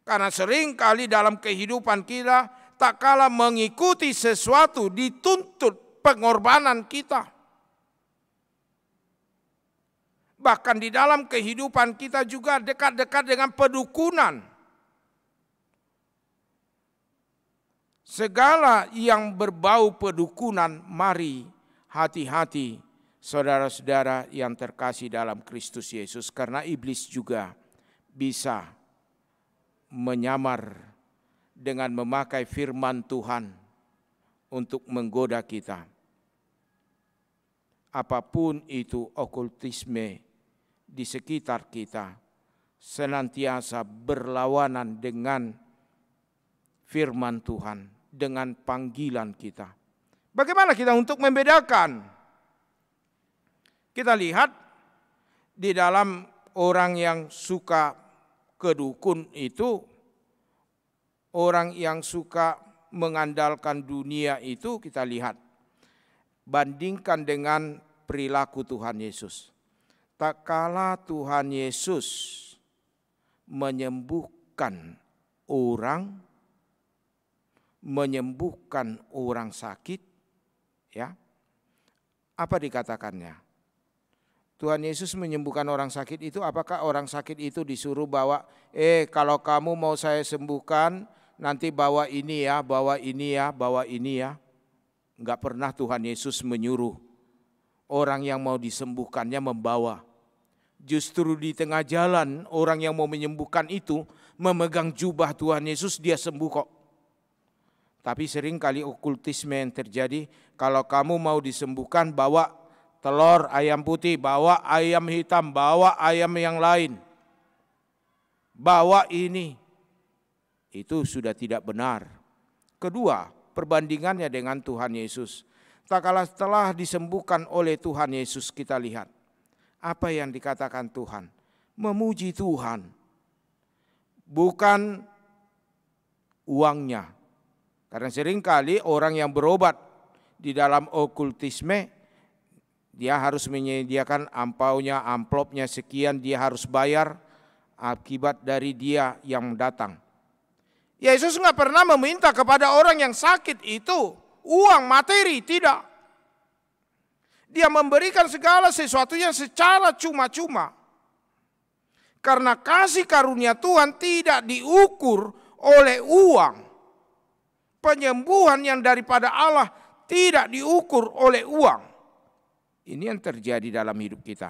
Karena seringkali dalam kehidupan kita tak kala mengikuti sesuatu dituntut pengorbanan kita. Bahkan di dalam kehidupan kita juga dekat-dekat dengan pedukunan. Segala yang berbau pedukunan, mari hati-hati saudara-saudara yang terkasih dalam Kristus Yesus. Karena iblis juga bisa menyamar dengan memakai firman Tuhan untuk menggoda kita. Apapun itu okultisme di sekitar kita senantiasa berlawanan dengan firman Tuhan, dengan panggilan kita. Bagaimana kita untuk membedakan? Kita lihat di dalam orang yang suka kedukun itu, orang yang suka mengandalkan dunia itu, kita lihat. Bandingkan dengan perilaku Tuhan Yesus. Tak kala Tuhan Yesus menyembuhkan orang sakit, ya. Apa dikatakannya? Tuhan Yesus menyembuhkan orang sakit itu, apakah orang sakit itu disuruh bawa, kalau kamu mau saya sembuhkan, nanti bawa ini ya, bawa ini ya, bawa ini ya. Enggak pernah Tuhan Yesus menyuruh orang yang mau disembuhkannya membawa. Justru di tengah jalan orang yang mau menyembuhkan itu memegang jubah Tuhan Yesus, dia sembuh kok. Tapi seringkali okultisme yang terjadi, kalau kamu mau disembuhkan bawa telur ayam putih, bawa ayam hitam, bawa ayam yang lain. Bawa ini. Itu sudah tidak benar. Kedua, perbandingannya dengan Tuhan Yesus. Tak kala setelah disembuhkan oleh Tuhan Yesus, kita lihat apa yang dikatakan Tuhan. Memuji Tuhan. bukan uangnya. Karena seringkali orang yang berobat di dalam okultisme, dia harus menyediakan ampaunya, amplopnya sekian, dia harus bayar akibat dari dia yang datang. Yesus nggak pernah meminta kepada orang yang sakit itu uang, materi, tidak. Dia memberikan segala sesuatunya secara cuma-cuma. Karena kasih karunia Tuhan tidak diukur oleh uang. Penyembuhan yang daripada Allah tidak diukur oleh uang. Ini yang terjadi dalam hidup kita.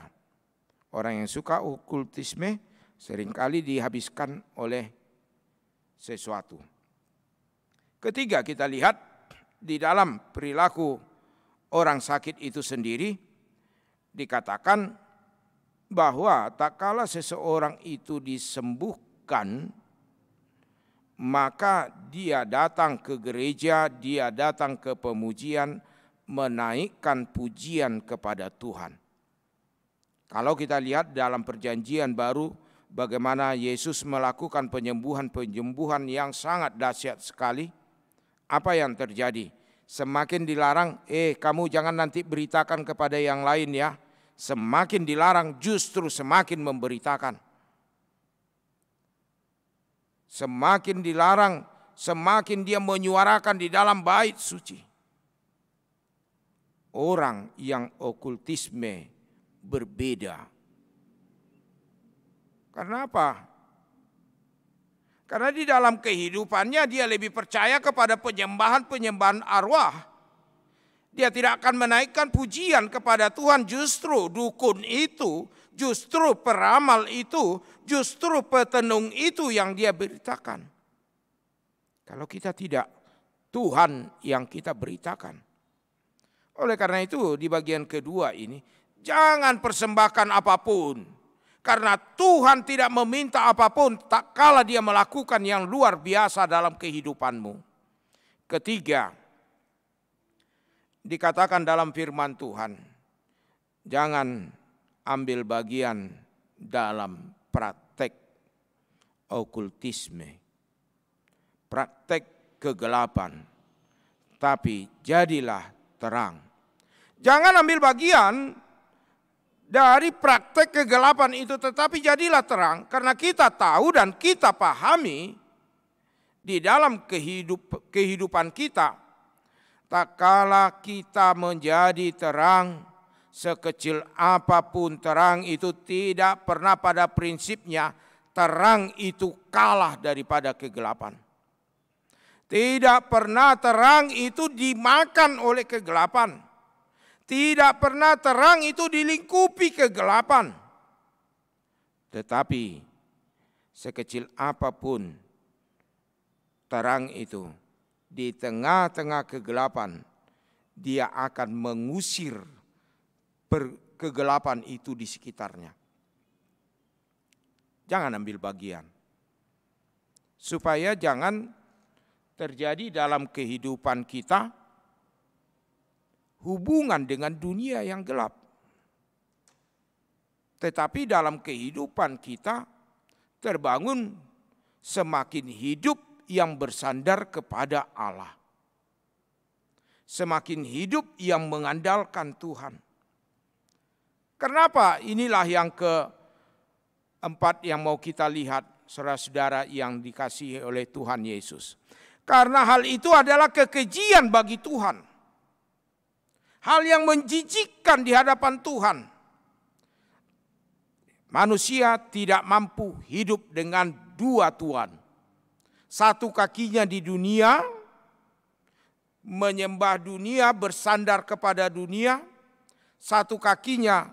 Orang yang suka okultisme seringkali dihabiskan oleh sesuatu. Ketiga, kita lihat di dalam perilaku orang sakit itu sendiri, dikatakan bahwa tak kala seseorang itu disembuhkan, maka dia datang ke gereja, dia datang ke pemujian, menaikkan pujian kepada Tuhan. Kalau kita lihat dalam perjanjian baru, bagaimana Yesus melakukan penyembuhan-penyembuhan yang sangat dahsyat sekali. Apa yang terjadi? Semakin dilarang, kamu jangan nanti beritakan kepada yang lain ya. Semakin dilarang justru semakin memberitakan. Semakin dilarang, semakin dia menyuarakan di dalam bait suci. Orang yang okultisme berbeda. Karena apa? Karena di dalam kehidupannya dia lebih percaya kepada penyembahan-penyembahan arwah. Dia tidak akan menaikkan pujian kepada Tuhan, justru dukun itu, justru peramal itu, justru petenung itu yang dia beritakan. Kalau kita tidak, Tuhan yang kita beritakan. Oleh karena itu di bagian kedua ini, jangan persembahkan apapun. Karena Tuhan tidak meminta apapun tak kala dia melakukan yang luar biasa dalam kehidupanmu. Ketiga, dikatakan dalam firman Tuhan, jangan ambil bagian dalam praktek okultisme, praktek kegelapan, tapi jadilah terang. Jangan ambil bagian dari praktek kegelapan itu, tetapi jadilah terang, karena kita tahu dan kita pahami di dalam kehidupan kita, tak kala kita menjadi terang, sekecil apapun terang itu tidak pernah pada prinsipnya terang itu kalah daripada kegelapan. Tidak pernah terang itu dimakan oleh kegelapan. Tidak pernah terang itu dilingkupi kegelapan. Tetapi sekecil apapun terang itu, di tengah-tengah kegelapan, dia akan mengusir kegelapan itu di sekitarnya. Jangan ambil bagian. Supaya jangan terjadi dalam kehidupan kita hubungan dengan dunia yang gelap. Tetapi dalam kehidupan kita terbangun semakin hidup yang bersandar kepada Allah. Semakin hidup yang mengandalkan Tuhan. Kenapa? Inilah yang keempat yang mau kita lihat, saudara-saudara yang dikasihi oleh Tuhan Yesus. Karena hal itu adalah kekejian bagi Tuhan. Hal yang menjijikkan di hadapan Tuhan. Manusia tidak mampu hidup dengan dua Tuhan. Satu kakinya di dunia, menyembah dunia, bersandar kepada dunia. Satu kakinya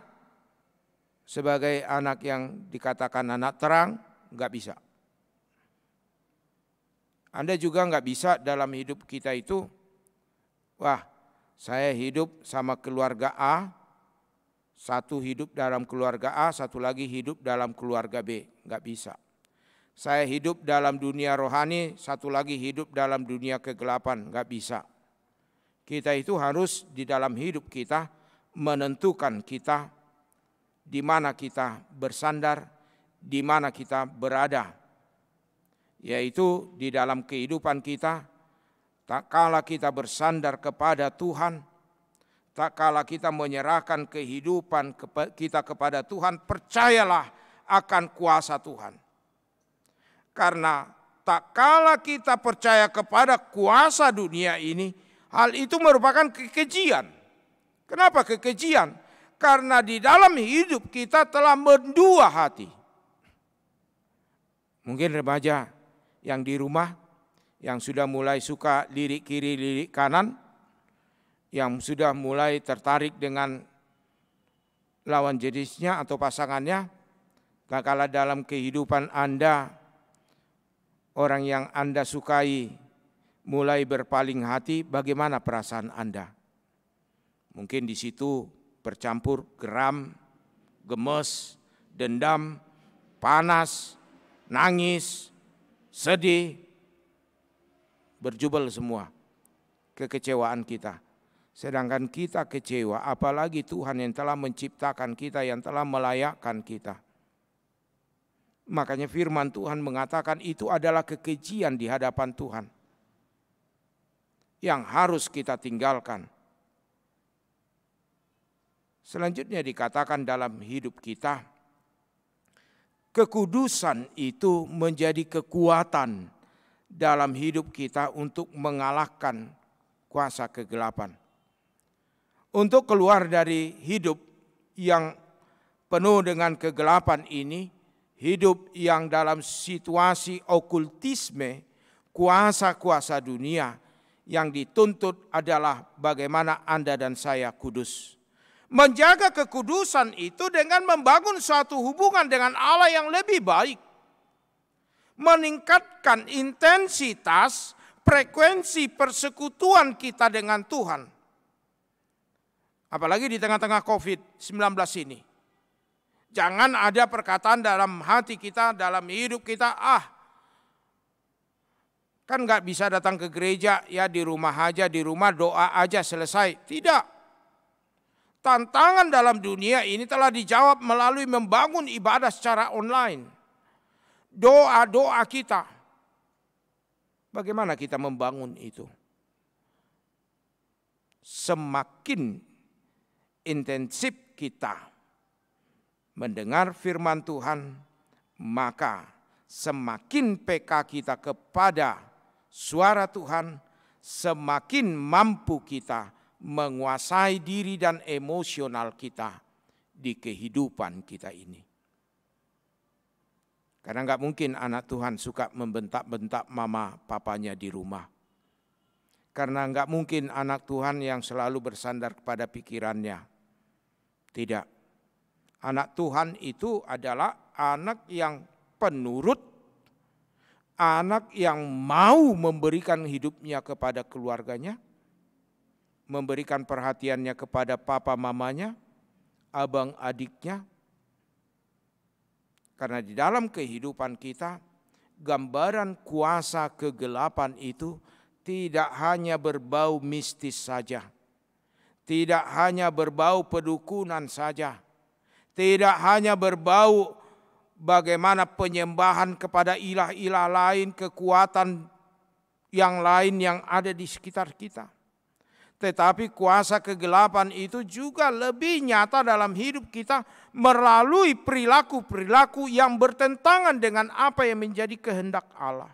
sebagai anak yang dikatakan anak terang, enggak bisa. Anda juga enggak bisa dalam hidup kita itu, saya hidup sama keluarga A, satu hidup dalam keluarga A, satu lagi hidup dalam keluarga B. Enggak bisa. Saya hidup dalam dunia rohani, satu lagi hidup dalam dunia kegelapan. Enggak bisa. Kita itu harus di dalam hidup kita menentukan kita di mana kita bersandar, di mana kita berada. yaitu di dalam kehidupan kita, tak kala kita bersandar kepada Tuhan, tak kala kita menyerahkan kehidupan kita kepada Tuhan, percayalah akan kuasa Tuhan. Karena tak kala kita percaya kepada kuasa dunia ini, hal itu merupakan kekejian. Kenapa kekejian? Karena di dalam hidup kita telah mendua hati. Mungkin remaja yang di rumah, yang sudah mulai suka lirik kiri, lirik kanan, yang sudah mulai tertarik dengan lawan jenisnya atau pasangannya, tak kala dalam kehidupan Anda, orang yang Anda sukai mulai berpaling hati, bagaimana perasaan Anda? Mungkin di situ bercampur geram, gemes, dendam, panas, nangis, sedih, berjubel semua kekecewaan kita. Sedangkan kita kecewa, apalagi Tuhan yang telah menciptakan kita, yang telah melayakkan kita. Makanya firman Tuhan mengatakan itu adalah kekejian di hadapan Tuhan yang harus kita tinggalkan. Selanjutnya dikatakan dalam hidup kita, kekudusan itu menjadi kekuatan dalam hidup kita untuk mengalahkan kuasa kegelapan. Untuk keluar dari hidup yang penuh dengan kegelapan ini, hidup yang dalam situasi okultisme, kuasa-kuasa dunia, yang dituntut adalah bagaimana Anda dan saya kudus. Menjaga kekudusan itu dengan membangun suatu hubungan dengan Allah yang lebih baik. Meningkatkan intensitas, frekuensi persekutuan kita dengan Tuhan. Apalagi di tengah-tengah COVID-19 ini. Jangan ada perkataan dalam hati kita, dalam hidup kita, kan gak bisa datang ke gereja, ya di rumah aja, di rumah doa aja selesai. Tidak. Tantangan dalam dunia ini telah dijawab melalui membangun ibadah secara online. Doa-doa kita. Bagaimana kita membangun itu? Semakin intensif kita mendengar firman Tuhan, maka semakin peka kita kepada suara Tuhan, semakin mampu kita menguasai diri dan emosional kita di kehidupan kita ini. Karena nggak mungkin anak Tuhan suka membentak-bentak mama papanya di rumah. Karena nggak mungkin anak Tuhan yang selalu bersandar kepada pikirannya. Tidak. Anak Tuhan itu adalah anak yang penurut, anak yang mau memberikan hidupnya kepada keluarganya, memberikan perhatiannya kepada papa mamanya, abang adiknya. Karena di dalam kehidupan kita, gambaran kuasa kegelapan itu tidak hanya berbau mistis saja, tidak hanya berbau pedukunan saja, tidak hanya berbau bagaimana penyembahan kepada ilah-ilah lain, kekuatan yang lain yang ada di sekitar kita. Tetapi kuasa kegelapan itu juga lebih nyata dalam hidup kita melalui perilaku-perilaku yang bertentangan dengan apa yang menjadi kehendak Allah.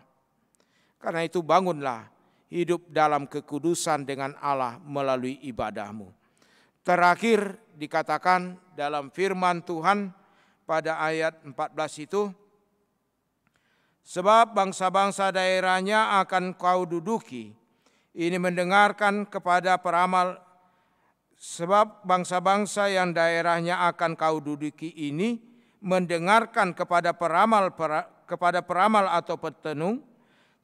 Karena itu bangunlah hidup dalam kekudusan dengan Allah melalui ibadahmu. Terakhir dikatakan dalam firman Tuhan pada ayat 14 itu, sebab bangsa-bangsa daerahnya akan kau duduki. Ini mendengarkan kepada peramal, sebab bangsa-bangsa yang daerahnya akan kau duduki ini mendengarkan kepada peramal atau petenung,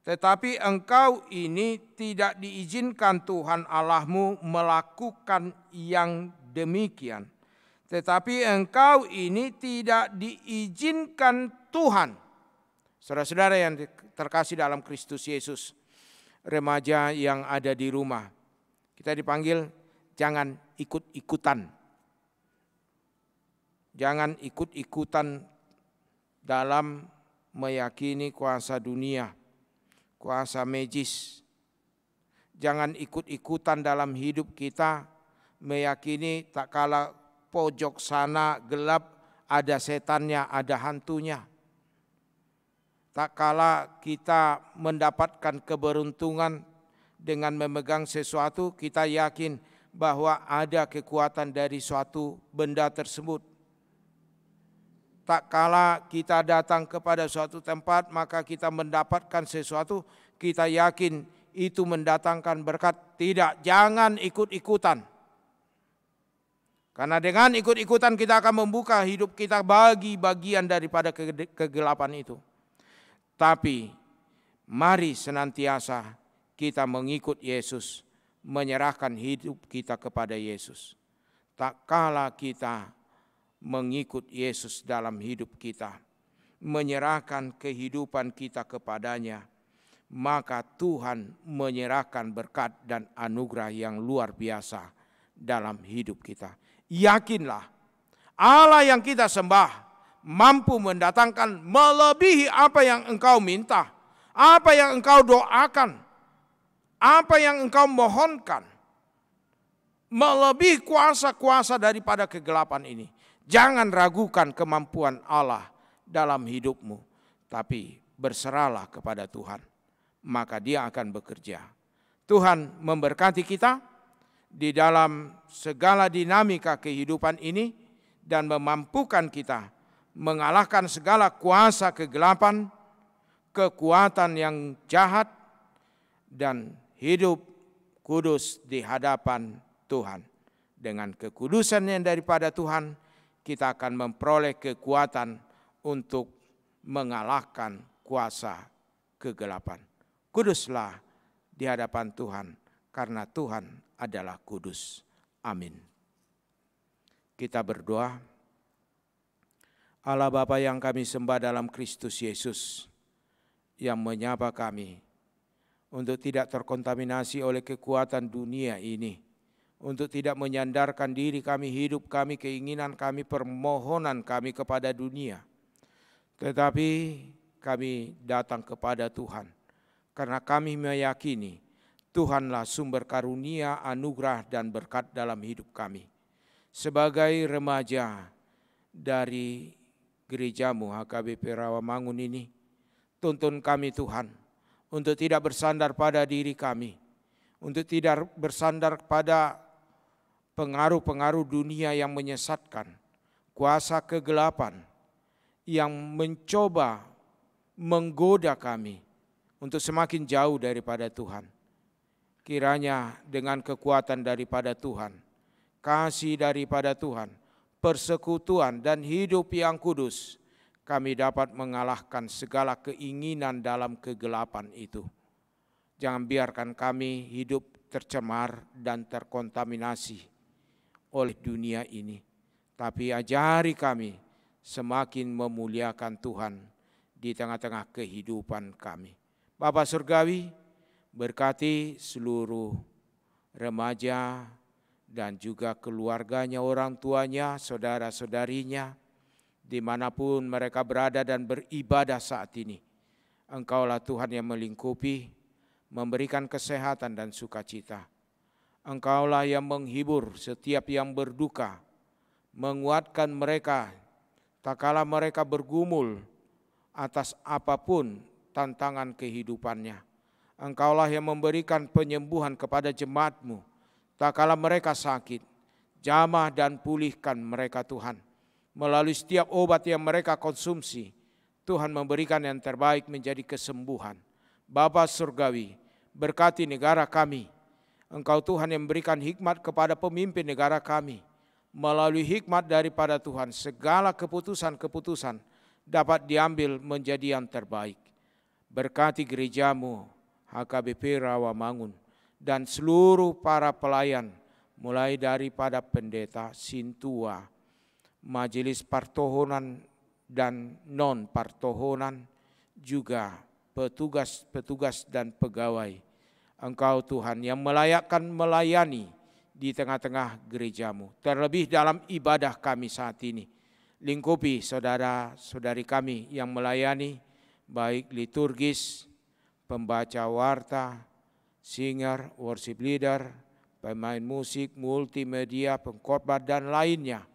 tetapi engkau ini tidak diizinkan Tuhan Allahmu melakukan yang demikian. Tetapi engkau ini tidak diizinkan Tuhan. Saudara-saudara yang terkasih dalam Kristus Yesus, remaja yang ada di rumah, kita dipanggil jangan ikut-ikutan. Jangan ikut-ikutan dalam meyakini kuasa dunia, kuasa magis. Jangan ikut-ikutan dalam hidup kita, meyakini tak kala pojok sana gelap ada setannya, ada hantunya. Tak kala kita mendapatkan keberuntungan dengan memegang sesuatu, kita yakin bahwa ada kekuatan dari suatu benda tersebut. Tak kala kita datang kepada suatu tempat, maka kita mendapatkan sesuatu, kita yakin itu mendatangkan berkat. Tidak, jangan ikut-ikutan. Karena dengan ikut-ikutan kita akan membuka hidup kita bagi bagian daripada kegelapan itu. Tapi mari senantiasa kita mengikut Yesus, menyerahkan hidup kita kepada Yesus. Tak kala kita mengikut Yesus dalam hidup kita, menyerahkan kehidupan kita kepadanya, maka Tuhan menyerahkan berkat dan anugerah yang luar biasa dalam hidup kita. Yakinlah, Allah yang kita sembah mampu mendatangkan melebihi apa yang engkau minta, apa yang engkau doakan, apa yang engkau mohonkan. Melebihi kuasa-kuasa daripada kegelapan ini. Jangan ragukan kemampuan Allah dalam hidupmu, tapi berserahlah kepada Tuhan, maka Dia akan bekerja. Tuhan memberkati kita di dalam segala dinamika kehidupan ini dan memampukan kita mengalahkan segala kuasa kegelapan, kekuatan yang jahat, dan hidup kudus di hadapan Tuhan. Dengan kekudusan yang daripada Tuhan, kita akan memperoleh kekuatan untuk mengalahkan kuasa kegelapan. Kuduslah di hadapan Tuhan, karena Tuhan adalah kudus. Amin. Kita berdoa. Allah Bapa yang kami sembah dalam Kristus Yesus, yang menyapa kami untuk tidak terkontaminasi oleh kekuatan dunia ini, untuk tidak menyandarkan diri kami, hidup kami, keinginan kami, permohonan kami kepada dunia. Tetapi kami datang kepada Tuhan, karena kami meyakini Tuhanlah sumber karunia, anugerah, dan berkat dalam hidup kami. Sebagai remaja dari gerejamu HKBP Rawamangun ini, tuntun kami Tuhan, untuk tidak bersandar pada diri kami, untuk tidak bersandar pada pengaruh-pengaruh dunia yang menyesatkan, kuasa kegelapan yang mencoba menggoda kami untuk semakin jauh daripada Tuhan. Kiranya dengan kekuatan daripada Tuhan, kasih daripada Tuhan, persekutuan dan hidup yang kudus, kami dapat mengalahkan segala keinginan dalam kegelapan itu. Jangan biarkan kami hidup tercemar dan terkontaminasi oleh dunia ini, tapi ajari kami semakin memuliakan Tuhan di tengah-tengah kehidupan kami. Bapa Surgawi, berkati seluruh remaja dan juga keluarganya, orang tuanya, saudara-saudarinya, dimanapun mereka berada dan beribadah saat ini. Engkaulah Tuhan yang melingkupi, memberikan kesehatan dan sukacita. Engkaulah yang menghibur setiap yang berduka, menguatkan mereka tak kala mereka bergumul atas apapun tantangan kehidupannya. Engkaulah yang memberikan penyembuhan kepada jemaat-Mu tak kala mereka sakit. Jamah dan pulihkan mereka Tuhan. Melalui setiap obat yang mereka konsumsi, Tuhan memberikan yang terbaik menjadi kesembuhan. Bapa Surgawi, berkati negara kami. Engkau Tuhan yang memberikan hikmat kepada pemimpin negara kami. Melalui hikmat daripada Tuhan, segala keputusan-keputusan dapat diambil menjadi yang terbaik. Berkati gerejamu, HKBP Rawamangun, dan seluruh para pelayan, mulai daripada pendeta, sintua, majelis partohonan dan non-partohonan, juga petugas-petugas dan pegawai. Engkau Tuhan yang melayani di tengah-tengah gerejamu, terlebih dalam ibadah kami saat ini. Lingkupi saudara-saudari kami yang melayani, baik liturgis, pembaca warta, singer, worship leader, pemain musik, multimedia, pengkhotbah dan lainnya.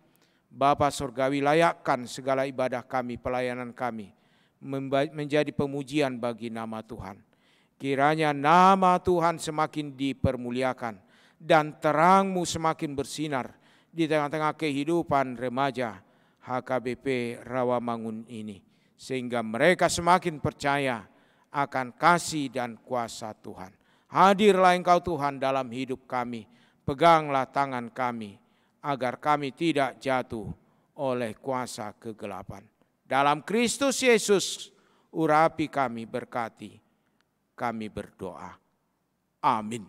Bapa Surgawi, layakkan segala ibadah kami, pelayanan kami menjadi pemujian bagi nama Tuhan. Kiranya nama Tuhan semakin dipermuliakan dan terang-Mu semakin bersinar di tengah-tengah kehidupan remaja HKBP Rawamangun ini, sehingga mereka semakin percaya akan kasih dan kuasa Tuhan. Hadirlah Engkau Tuhan dalam hidup kami, peganglah tangan kami, agar kami tidak jatuh oleh kuasa kegelapan. Dalam Kristus Yesus, urapi kami, berkati, kami berdoa. Amin.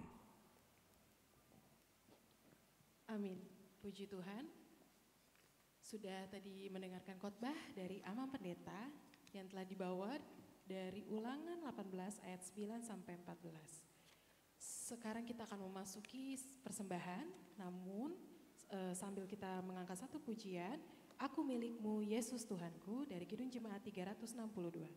Amin. Puji Tuhan. Sudah tadi mendengarkan khotbah dari Amam Pendeta yang telah dibawa dari Ulangan 18 ayat 9 sampai 14. Sekarang kita akan memasuki persembahan, namun sambil kita mengangkat satu pujian, Aku Milikmu Yesus Tuhanku dari Kidung Jemaat 362.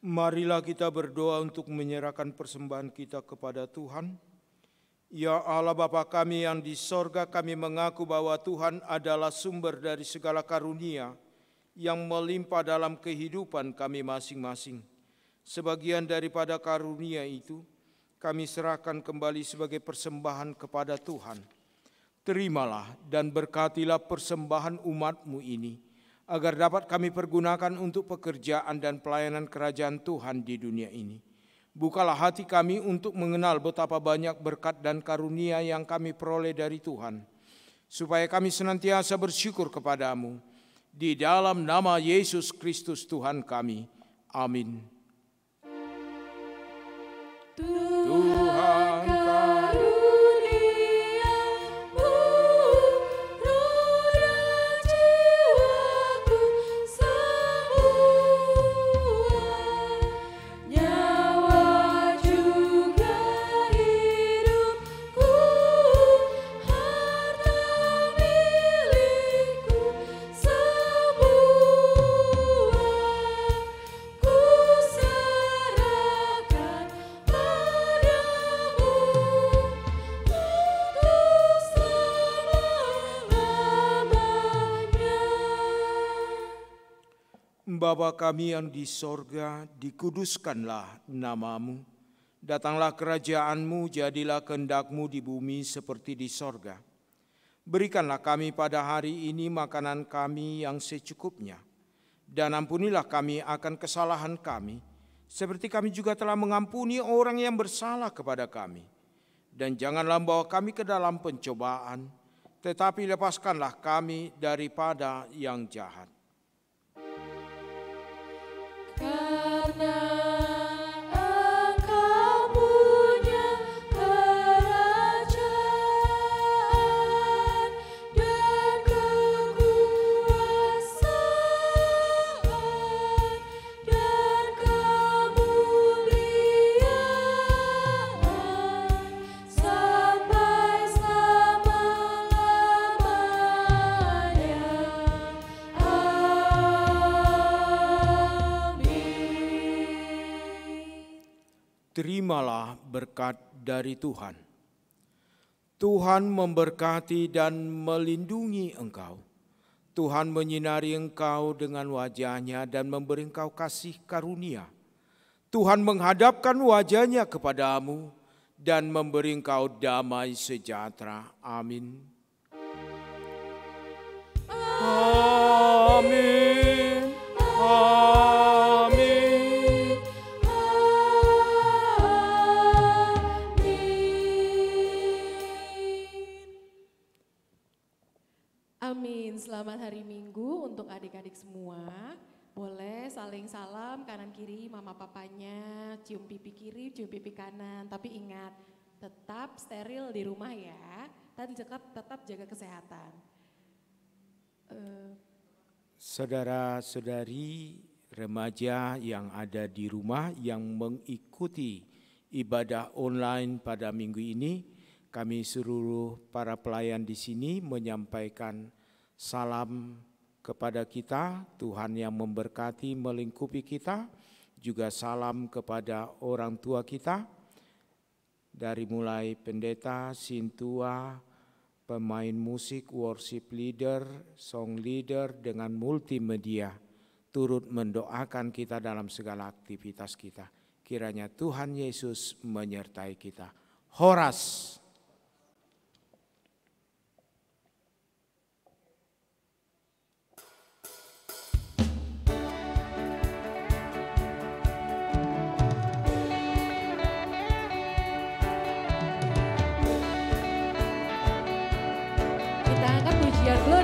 Marilah kita berdoa untuk menyerahkan persembahan kita kepada Tuhan. Ya Allah Bapa kami yang di sorga, kami mengaku bahwa Tuhan adalah sumber dari segala karunia yang melimpah dalam kehidupan kami masing-masing. Sebagian daripada karunia itu kami serahkan kembali sebagai persembahan kepada Tuhan. Terimalah dan berkatilah persembahan umat-Mu ini, agar dapat kami pergunakan untuk pekerjaan dan pelayanan kerajaan Tuhan di dunia ini. Bukalah hati kami untuk mengenal betapa banyak berkat dan karunia yang kami peroleh dari Tuhan, supaya kami senantiasa bersyukur kepadamu. Di dalam nama Yesus Kristus Tuhan kami. Amin. Tuhan Bapa kami yang di sorga, dikuduskanlah nama-Mu. Datanglah kerajaan-Mu, jadilah kehendak-Mu di bumi seperti di sorga. Berikanlah kami pada hari ini makanan kami yang secukupnya. Dan ampunilah kami akan kesalahan kami, seperti kami juga telah mengampuni orang yang bersalah kepada kami. Dan janganlah membawa kami ke dalam pencobaan, tetapi lepaskanlah kami daripada yang jahat. Karena Engkau punya kerajaan dan kekuasaan dan kemuliaan sampai selama-lamanya. Terimalah berkat dari Tuhan. Tuhan memberkati dan melindungi engkau. Tuhan menyinari engkau dengan wajah-Nya dan memberi engkau kasih karunia. Tuhan menghadapkan wajah-Nya kepadamu dan memberi engkau damai sejahtera. Amin. Amin. Amin. Amin. Selamat hari Minggu untuk adik-adik semua. Boleh saling salam kanan kiri mama papanya, cium pipi kiri, cium pipi kanan. Tapi ingat, tetap steril di rumah ya. Dan tetap jaga kesehatan. Saudara-saudari remaja yang ada di rumah yang mengikuti ibadah online pada minggu ini, kami seluruh para pelayan di sini menyampaikan salam kepada kita. Tuhan yang memberkati melingkupi kita, juga salam kepada orang tua kita, dari mulai pendeta, sintua, pemain musik, worship leader, song leader dengan multimedia, turut mendoakan kita dalam segala aktivitas kita. Kiranya Tuhan Yesus menyertai kita. Horas. Kita angkat pujian glory.